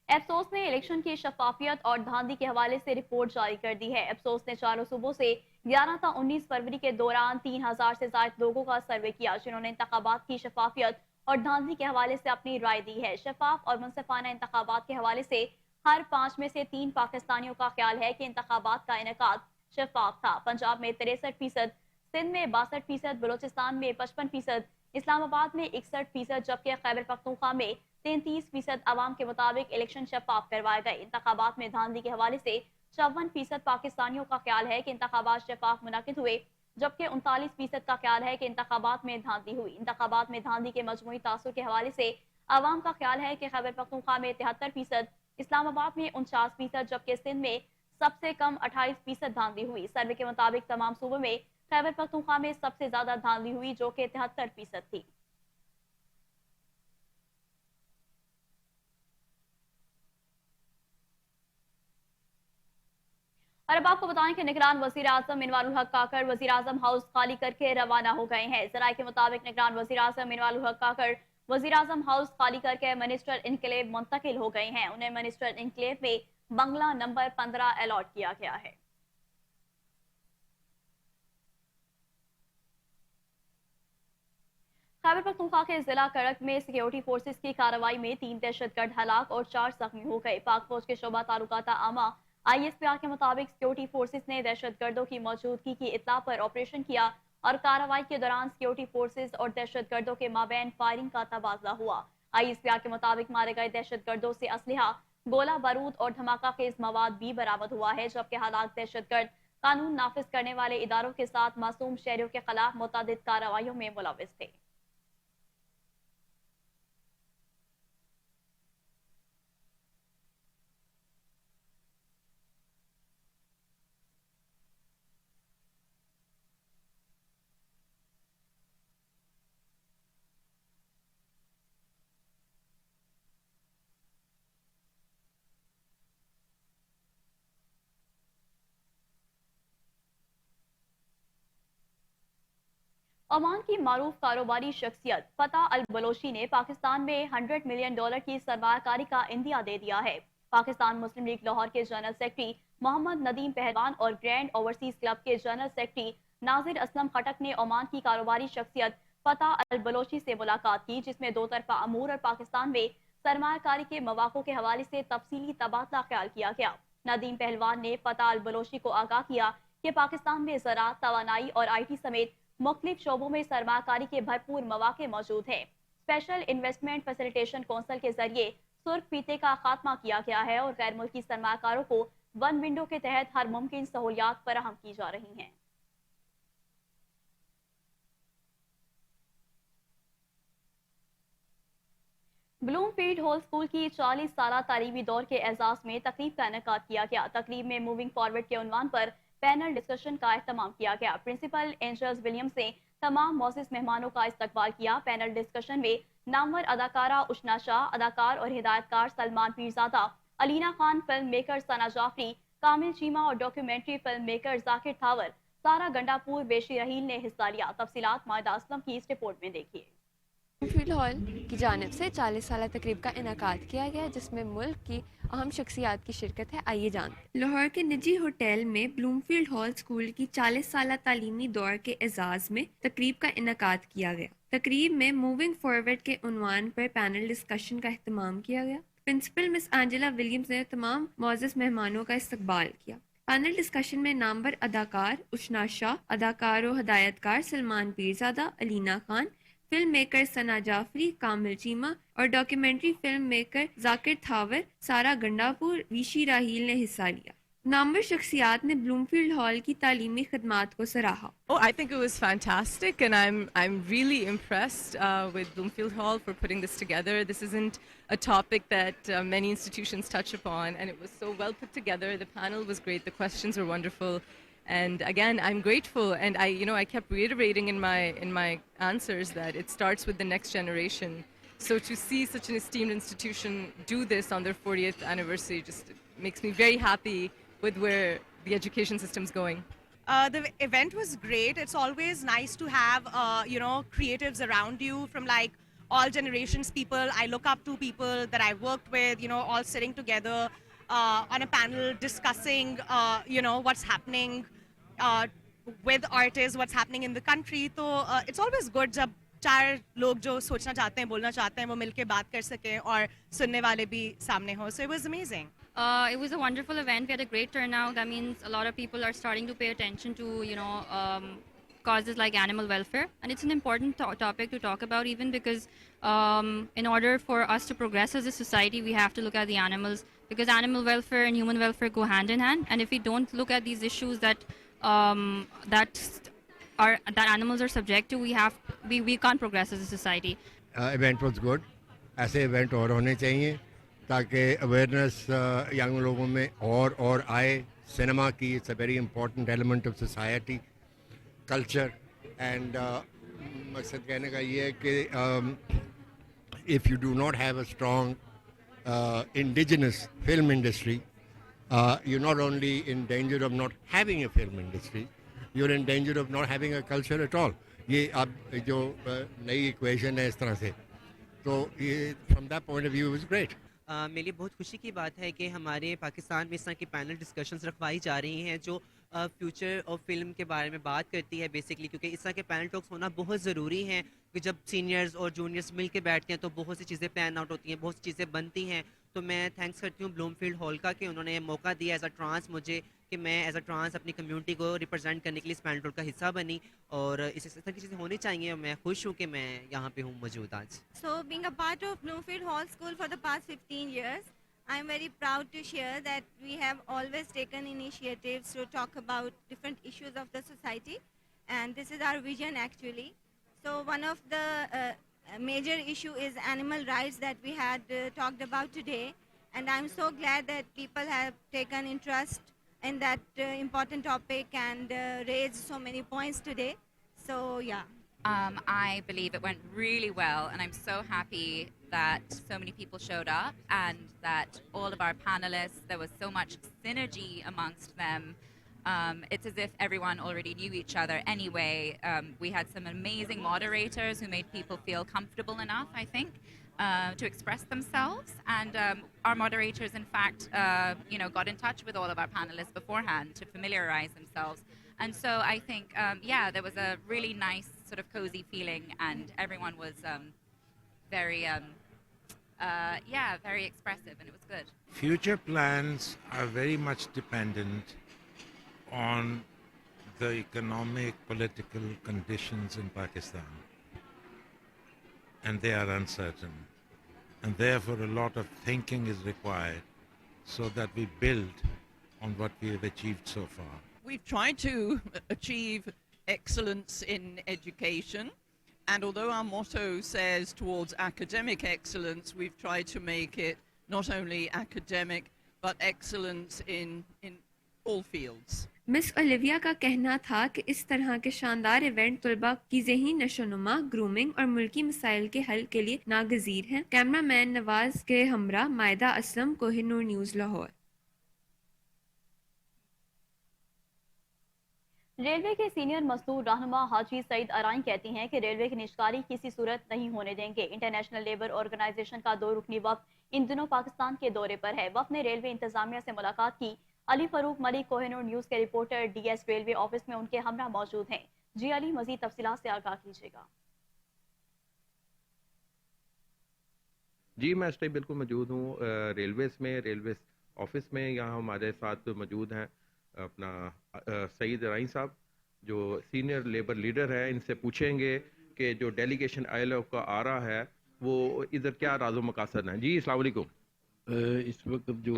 एफसोस ने इलेक्शन की शफाफियत और धांधली के हवाले से रिपोर्ट जारी कर दी है। एफसोस ने चारों सूबों से 11 था 19 फरवरी के दौरान 3000 से ज्यादा लोगों का सर्वे किया, जिन्होंने इंतखाबात की शफाफियत और धांधली के हवाले से अपनी राय दी है। शफाफ और मुनसिफाना इंतखाबात के हवाले से हर 5 में से 3 पाकिस्तानियों का ख्याल है कि इंतखाबात का इनेकाद शफाफ था। पंजाब में 63%, सिंध में 62%, बलोचिस्तान में 55%, इस्लामाबाद में 61%, जबकि खैबर पख्तूनख्वा में 33% अवाम के मुताबिक इलेक्शन शफाफ करवाए गए। इंतखाबात में धांधली के हवाले से 54% पाकिस्तानियों का ख्याल है कि इंतखाबात शफाफ मुनक़िद हुए, जबकि 39% का ख्याल है कि इंतखाबात में धांधली हुई। इंतखाबात में धांधली के मजमूई तासुर के हवाले से अवाम का ख्याल है कि खैबर पख्तूनख्वा में 73%, इस्लामाबाद में 49%, जबकि सिंध में सबसे कम 28% धांधली हुई। सर्वे के मुताबिक तमाम सूबों में खैबर पख्तूनख्वा में सबसे ज्यादा धांधली हुई, जो कि 73% थी। और अब आपको बताएं कि निगरान वजीर आजम इनवाल हक काकर वजीर आजम हाउस खाली करके रवाना हो गए हैं। जराये के मुताबिक निगरान वजीर आजम इनवाल हक काकर वजीर आजम हाउस खाली करके मिनिस्टर इनकलेव मुंतकिल हो गए हैं। उन्हें मिनिस्टर इनकलेव में बंगला नंबर 15 अलॉट किया गया है। खैबर पख्तूनख्वा के जिला करक में सिक्योरिटी फोर्सेस की कार्रवाई में 3 दहशतगर्द हलाक और 4 जख्मी हो गए। पाक फौज के शोबा तालुकात आमा ISPR के मुताबिक सिक्योरिटी फोर्सेस ने दहशतगर्दों की मौजूदगी की इत्तला पर ऑपरेशन किया और कार्रवाई के दौरान सिक्योरिटी फोर्सेस और दहशतगर्दों के माबैन फायरिंग का तबादला हुआ। ISPR के मुताबिक मारे गए दहशतगर्दों से असलहा, गोला बारूद और धमाका खेज मवाद भी बरामद हुआ है, जबकि हलाक दहशतगर्द कानून नाफिज करने वाले इदारों के साथ मासूम शहरियों के खिलाफ मुतअद्दिद कार्रवाइयों में मुलविस थे। ओमान की मारूफ कारोबारी शख्सियत फतह अल बलोची ने पाकिस्तान में $100 मिलियन की सरमाकारी का इंदिया दे दिया है। पाकिस्तान मुस्लिम लीग लाहौर के जनरल सेक्रेटरी मोहम्मद नदीम पहलवान और ग्रैंड ओवरसीज क्लब के जनरल सेक्रेटरी नाजिर असलम खटक ने ओमान की कारोबारी शख्सियत फतह अल बलोची से मुलाकात की, जिसमें दो तरफा अमूर और पाकिस्तान में सरमाकारी के मौक़ों के हवाले से तफसीली तबादला ख्याल किया गया। नदीम पहलवान ने फतह अल बलोची को आगाह किया कि पाकिस्तान में ज़राअत, तवानाई और IT समेत मुख्तलिफ शोबों में सरमाकारी के भरपूर मौके मौजूद हैं। स्पेशल इन्वेस्टमेंट फैसिलिटेशन कौंसिल के जरिए सुर्ख फीते का खात्मा किया गया है और गैर मुल्की सरमाकारों को वन विंडो के तहत हर मुमकिन सहूलियात फराहम की जा रही हैं। ब्लूमफील्ड हॉल स्कूल की 40 साल तालीमी दौर के एजाज में तकरीब का इनेकाद किया गया। तकरीब में मूविंग फॉरवर्ड के उन्वान पर पैनल डिस्कशन का एहतमाम किया गया। प्रिंसिपल एंजल्स विलियम्स ने तमाम मौजूद मेहमानों का इस्तकबाल किया। पैनल डिस्कशन में नामवर अदाकारा उशना शाह, अदाकार और हिदायतकार सलमान पीरजादा, अलीना खान, फिल्म मेकर सना जाफरी, कामिल चीमा और documentary film maker Zakir Thawar, सारा गंडापुर, बेशी रहील ने हिस्सा लिया। तफसीलात मायदा असलम की इस रिपोर्ट में देखिए। ब्लूमफील्ड हॉल की जानिब से 40 साल तकरीब का इनेकाद किया गया, जिसमें मुल्क की अहम शख्सियात की शिरकत है। आइए जानते। लाहौर के निजी होटल में ब्लूमफील्ड हॉल स्कूल की 40 साल तालीमी दौर के एजाज में तकरीब का इनेकाद किया गया। तकरीब में मूविंग फॉरवर्ड के उन्वान पर पैनल डिस्कशन का एहतमाम किया गया। प्रिंसिपल मिस एंजेला विलियम्स ने तमाम मौजूद मेहमानों का इस्तकबाल किया। पैनल डिस्कशन में नामवर अदाकार उशना शाह, अदाकार और हदायतकार सलमान पीरजादा, अलीना खान, फिल्म मेकर सना जाफरी, कामिल चीमा और documentary film maker Zakir Thawar, सारा गंडापुर, वीशी राहील ने हिस्सा लिया। नामवर शख्सियात ने ब्लूमफील्ड हॉल की तालीमी खदमात को सराहा। Oh, I think it was fantastic, and I'm really impressed with Bloomfield Hall for putting this together. This isn't a topic that many institutions touch upon, and it was so well put together. The panel was great. The questions were wonderful, and again, I'm grateful. And I kept reiterating in my answers that it starts with the next generation. So to see such an esteemed institution do this on their 40th anniversary just makes me very happy with where the education system's going. The event was great. It's always nice to have, creatives around you from like all generations people. I look up to people that I worked with, all sitting together on a panel discussing, what's happening with artists, what's happening in the country. So it's always good जब चार लोग जो सोचना चाहते हैं, बोलना चाहते हैं, वो मिलके बात कर सकें और सुनने वाले भी सामने हो. So it was amazing. It was a wonderful event. We had a great turnout. That means a lot of people are starting to pay attention to, causes like animal welfare. And it's an important topic to talk about, even because in order for us to progress as a society, we have to look at the animals, because animal welfare and human welfare go hand in hand. And if we don't look at these issues that animals are subject to, we can't progress as a society. Event was good. ऐसे event और होने चाहिए ताकि awareness young लोगों में और आए. Cinema की it's a very important element of society culture and मकसद कहने का ये है कि if you do not have a strong indigenous film industry you're not only in danger of not having a film industry, you're in danger of not having a culture at all. ये अब जो नई equation है इस तरह से, तो ये from that point of view is great. मेरे लिए बहुत खुशी की बात है कि हमारे पाकिस्तान में इस तरह की पैनल डिस्कशंस रखवाई जा रही हैं जो फ्यूचर ऑफ फिल्म के बारे में बात करती है बेसिकली, क्योंकि इस तरह के पैनल टॉक्स होना बहुत ज़रूरी हैं कि जब सीनियर्स और जूनियर्स मिल के बैठते हैं तो बहुत सी चीज़ें प्लान आउट होती हैं, बहुत सी चीज़ें बनती हैं. तो मैं थैंक्स करती हूँ ब्लूमफील्ड हॉल का कि उन्होंने मौका दिया एज अ ट्रांस मुझे कि मैं एज अ ट्रांस अपनी कम्युनिटी को रिप्रेजेंट करने के लिए इस पैनल टॉक का हिस्सा बनी, और इस तरह की चीज़ें होनी चाहिए और मैं खुश हूँ कि मैं यहाँ पे हूँ मौजूद आज. So, being a part of Bloomfield Hall School for the past 15 years, I am very proud to share that we have always taken initiatives to talk about different issues of the society, and this is our vision actually. So, one of the major issue is animal rights that we had talked about today, and I'm so glad that people have taken interest in that important topic and raised so many points today. So, yeah. I believe it went really well, and I'm so happy that so many people showed up and that all of our panelists, there was so much synergy amongst them. It's as if everyone already knew each other anyway. We had some amazing moderators who made people feel comfortable enough, I think, to express themselves. And our moderators, in fact, got in touch with all of our panelists beforehand to familiarize themselves. And so I think, there was a really nice sort of cozy feeling, and everyone was very expressive, and it was good. Future plans are very much dependent on the economic, political conditions in Pakistan. And they are uncertain. And therefore a lot of thinking is required so that we build on what we have achieved so far. We've tried to achieve excellence in education, and although our motto says towards academic excellence, we've tried to make it not only academic but excellence in all fields. Miss Olivia का कहना था कि इस तरह के शानदार event तलबा की ज़हनी नशोनुमा, ग्रूमिंग और मुल्की मसाइल के हल के लिए नागज़ीर हैं. कैमरामैन नवाज के हमरा मायदा असलम, कोहिनूर न्यूज़, लाहौर. रेलवे के सीनियर मजदूर रहनुमा हाजी सईद अराइन कहती हैं कि रेलवे की निष्कारी किसी सूरत नहीं होने देंगे. इंटरनेशनल लेबर ऑर्गेनाइजेशन का 2 रुकनी वफ्द इन दिनों पाकिस्तान के दौरे पर है. वफ्द ने रेलवे इंतजामिया से मुलाकात की. अली फरूक मलिक, कोहिनूर न्यूज़ के रिपोर्टर, डीएस रेलवे ऑफिस में उनके हमरा मौजूद हैं. जी अली, मजीद तफसीलात से आगाह कीजिएगा. जी, मैं इस टाइम बिल्कुल मौजूद हूँ रेलवे ऑफिस में. यहाँ हमारे साथ मौजूद हैं अपना सईद अराइन साहब जो सीनियर लेबर लीडर है. इनसे पूछेंगे कि जो डेलीगेशन आईएलओ का आ रहा है वो इधर क्या राज़ो मकासद हैं. जी, अस्सलाम वालेकुम. इस वक्त जो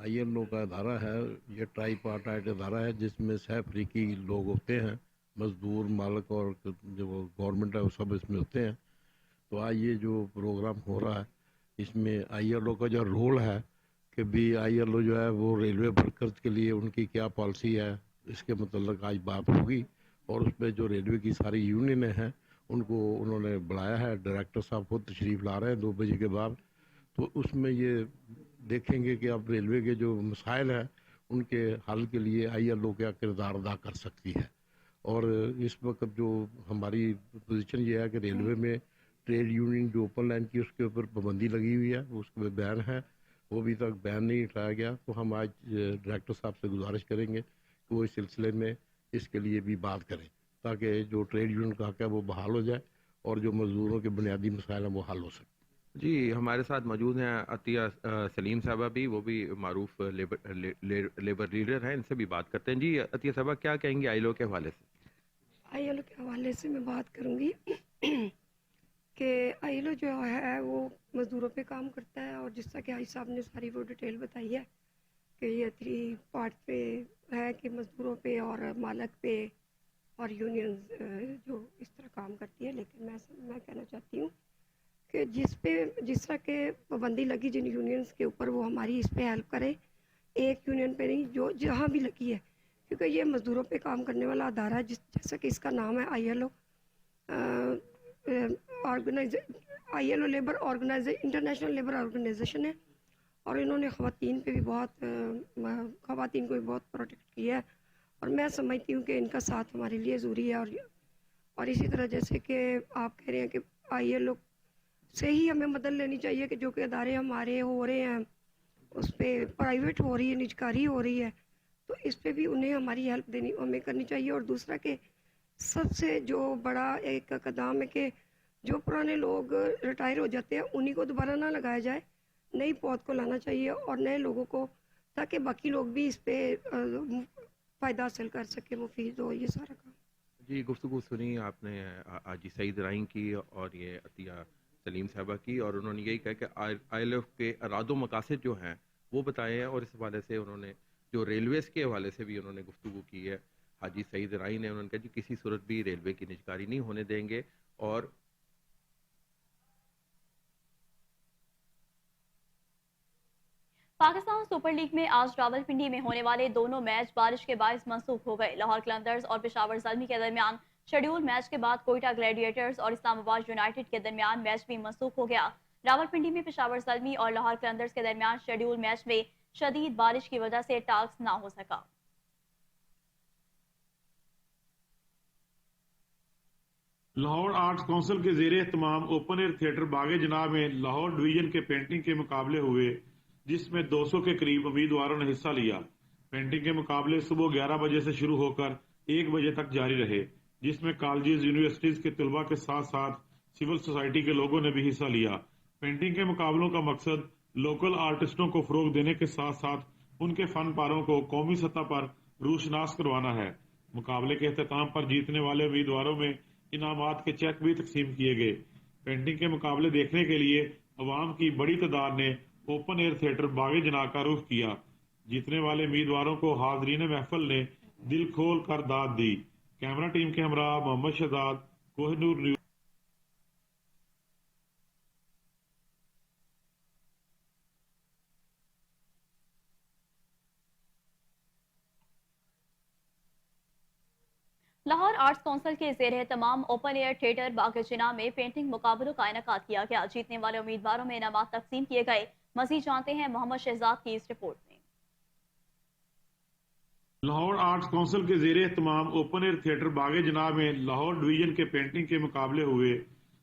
आईएलओ का अदारा है ये ट्राईपार्टाइट अदारा है जिसमें सह अफ्रीकी लोग होते हैं, मजदूर, मालिक और जो गवर्नमेंट है वो सब इसमें होते हैं. तो आज ये जो प्रोग्राम हो रहा है इसमें आईएलओ का जो रोल है कि भी आईएलओ जो है वो रेलवे वर्कर्स के लिए उनकी क्या पॉलिसी है इसके मतलब आज बात होगी, और उसमें जो रेलवे की सारी यूनियनें हैं उनको उन्होंने बुलाया है, डायरेक्टर साहब खुद तशरीफ़ ला रहे हैं 2 बजे के बाद। तो उसमें ये देखेंगे कि अब रेलवे के जो मसाइल हैं उनके हल के लिए ILO क्या किरदार अदा कर सकती है। और इस वक्त जो हमारी पोजीशन ये है कि रेलवे में ट्रेड यूनियन जो ओपन लाइन की उसके ऊपर पाबंदी लगी हुई है, उसके बैन है, वो अभी तक बैन नहीं उठाया गया। तो हम आज डायरेक्टर साहब से गुजारिश करेंगे कि वो इस सिलसिले में इसके लिए भी बात करें ताकि जो ट्रेड यूनियन का हक है वो बहाल हो जाए और जो मजदूरों के बुनियादी मसाइल हैं वो हल हो सके। जी, हमारे साथ मौजूद हैं अतिया सलीम साहबा भी, वो भी मारूफ लेबर लीडर हैं। इनसे भी बात करते हैं। जी अतिया साहबा, क्या कहेंगे ILO के हवाले से? ILO के हवाले से मैं बात करूंगी कि ILO जो है वो मज़दूरों पे काम करता है, और जिस तरह कि आई साहब ने सारी वो डिटेल बताई है कि ये 3 पार्ट पे है कि मज़दूरों पे और मालक पे और यूनियंस जो इस तरह काम करती है। लेकिन मैं कहना चाहती हूँ कि जिस तरह के पाबंदी लगी जिन यूनियंस के ऊपर, वो हमारी इस पे हेल्प करे, एक यूनियन पे नहीं, जो जहाँ भी लगी है, क्योंकि ये मज़दूरों पे काम करने वाला अदारा है, जैसा कि इसका नाम है ILO ILO Labour Organisation, International Labour Organisation है, और इन्होंने ख़वातीन पे भी ख़वातीन को भी बहुत प्रोटेक्ट किया है, और मैं समझती हूँ कि इनका साथ हमारे लिए ज़रूरी है। और इसी तरह जैसे कि आप कह रहे हैं कि ILO से ही हमें मदद लेनी चाहिए कि जो कि अदारे हमारे हो रहे हैं उस पर प्राइवेट हो रही है, निजकारी हो रही है, तो इस पे भी उन्हें हमारी हेल्प हमें करनी चाहिए। और दूसरा कि सबसे जो बड़ा एक कदम है कि जो पुराने लोग रिटायर हो जाते हैं उन्हीं को दोबारा ना लगाया जाए, नई पौध को लाना चाहिए और नए लोगों को, ताकि बाकी लोग भी इस पे फ़ायदा हासिल कर सके, मुफीद हो ये सारा काम। जी, गुफ्तगू सुनी आपने आजी सईद राइन की और ये अतिया सलीम साहबा की, और उन्होंने यही कहा कि ILO के इरादो मकासद जो हैं वो बताए हैं, और इस हवाले से उन्होंने जो रेलवेज़ के हवाले से भी उन्होंने गुफ्तगू की है। हाजी सईद राइन ने उन्होंने कहा जी किसी सूरत भी रेलवे की निजकारी नहीं होने देंगे। और पाकिस्तान सुपर लीग में आज रावलपिंडी में होने वाले दोनों मैच बारिश के बायस मंसूख हो गए। लाहौर कलंदर्स और पेशावर ज़ल्मी के दरमियान शेड्यूल मैच के बाद कोयटा ग्लैडिएटर्स और इस्लामाबाद यूनाइटेड के दरमियान मैच भी मंसूख हो गया। रावलपिंडी में पेशावर ज़ल्मी और लाहौर कलंदर्स के दरमियान शेड्यूल मैच में शदीद बारिश की वजह से टास्क ना हो सका। लाहौर आर्ट्स काउंसिल के ज़ेरे एहतमाम ओपन एयर थिएटर बागे जनाब में लाहौर डिवीजन के पेंटिंग के मुकाबले हुए, जिसमें 200 के करीब उम्मीदवारों ने हिस्सा लिया। पेंटिंग के मुकाबले सुबह 11 बजे से शुरू होकर 1 बजे तक जारी रहे, जिसमें कॉलेजेस यूनिवर्सिटीज के तलबा के साथ साथ सिविल सोसाइटी के लोगों ने भी हिस्सा लिया। पेंटिंग के मुकाबलों का मकसद लोकल आर्टिस्टों को फरोग देने के साथ साथ उनके फन पारों को कौमी सतह पर रूशनास करवाना है। मुकाबले के अख्ताम पर जीतने वाले उम्मीदवारों में इनामात के चेक भी तकसीम किए गए। पेंटिंग के मुकाबले देखने के लिए अवाम की बड़ी तादाद ने ओपन एयर थिएटर बागे जना का रुख किया। जीतने वाले उम्मीदवारों को हाजरीन महफल ने दिल खोल कर दाद दी। कैमरा टीम के हमरा Mohammad Shahzad, Kohinoor news. Lahore arts council के ज़ेरे तमाम ओपन एयर थिएटर बागेजिना में पेंटिंग मुकाबलों का इनेकाद किया गया। जीतने वाले उम्मीदवारों में इनामात तकसीम किए गए। मज़ीद जानते हैं मोहम्मद शहजाद की इस रिपोर्ट में। लाहौर आर्ट्स काउंसिल के ज़ेरे एहतमाम ओपन एयर थिएटर बागे जनाब में लाहौर डिवीजन के पेंटिंग के मुकाबले हुए,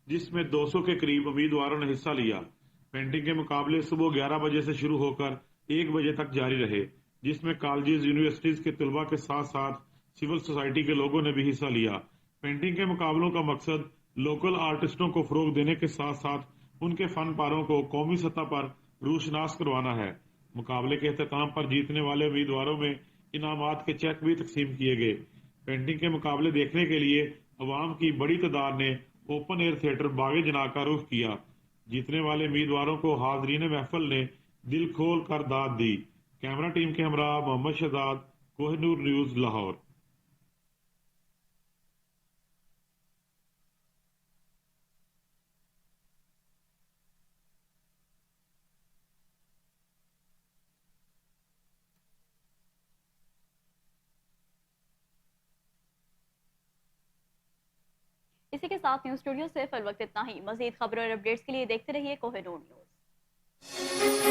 जिसमें 200 के करीब उम्मीदवारों ने हिस्सा लिया। पेंटिंग के मुकाबले सुबह 11 बजे से शुरू होकर 1 बजे तक जारी रहे, जिसमें कॉलेजेस यूनिवर्सिटीज के तलबा के साथ साथ सिविल सोसाइटी के लोगों ने भी हिस्सा लिया। पेंटिंग के मुकाबलों का मकसद लोकल आर्टिस्टों को फरोग देने के साथ साथ उनके फन पारों को कौमी सतह पर रूशनास करवाना है। मुकाबले के अख्ताम पर जीतने वाले उम्मीदवारों में इनामात के चेक भी तकसीम किए गए। पेंटिंग के मुकाबले देखने के लिए अवाम की बड़ी तादाद ने ओपन एयर थिएटर बागे जना का रुख किया। जीतने वाले उम्मीदवारों को हाजरीन महफल ने दिल खोल कर दाद दी। कैमरा टीम के हमरा मोहम्मद शहजाद, कोहिनूर न्यूज, लाहौर। इसी के साथ न्यूज स्टूडियो से फिल वक्त इतना ही। मजीद खबरों और अपडेट्स के लिए देखते रहिए कोहिनूर न्यूज।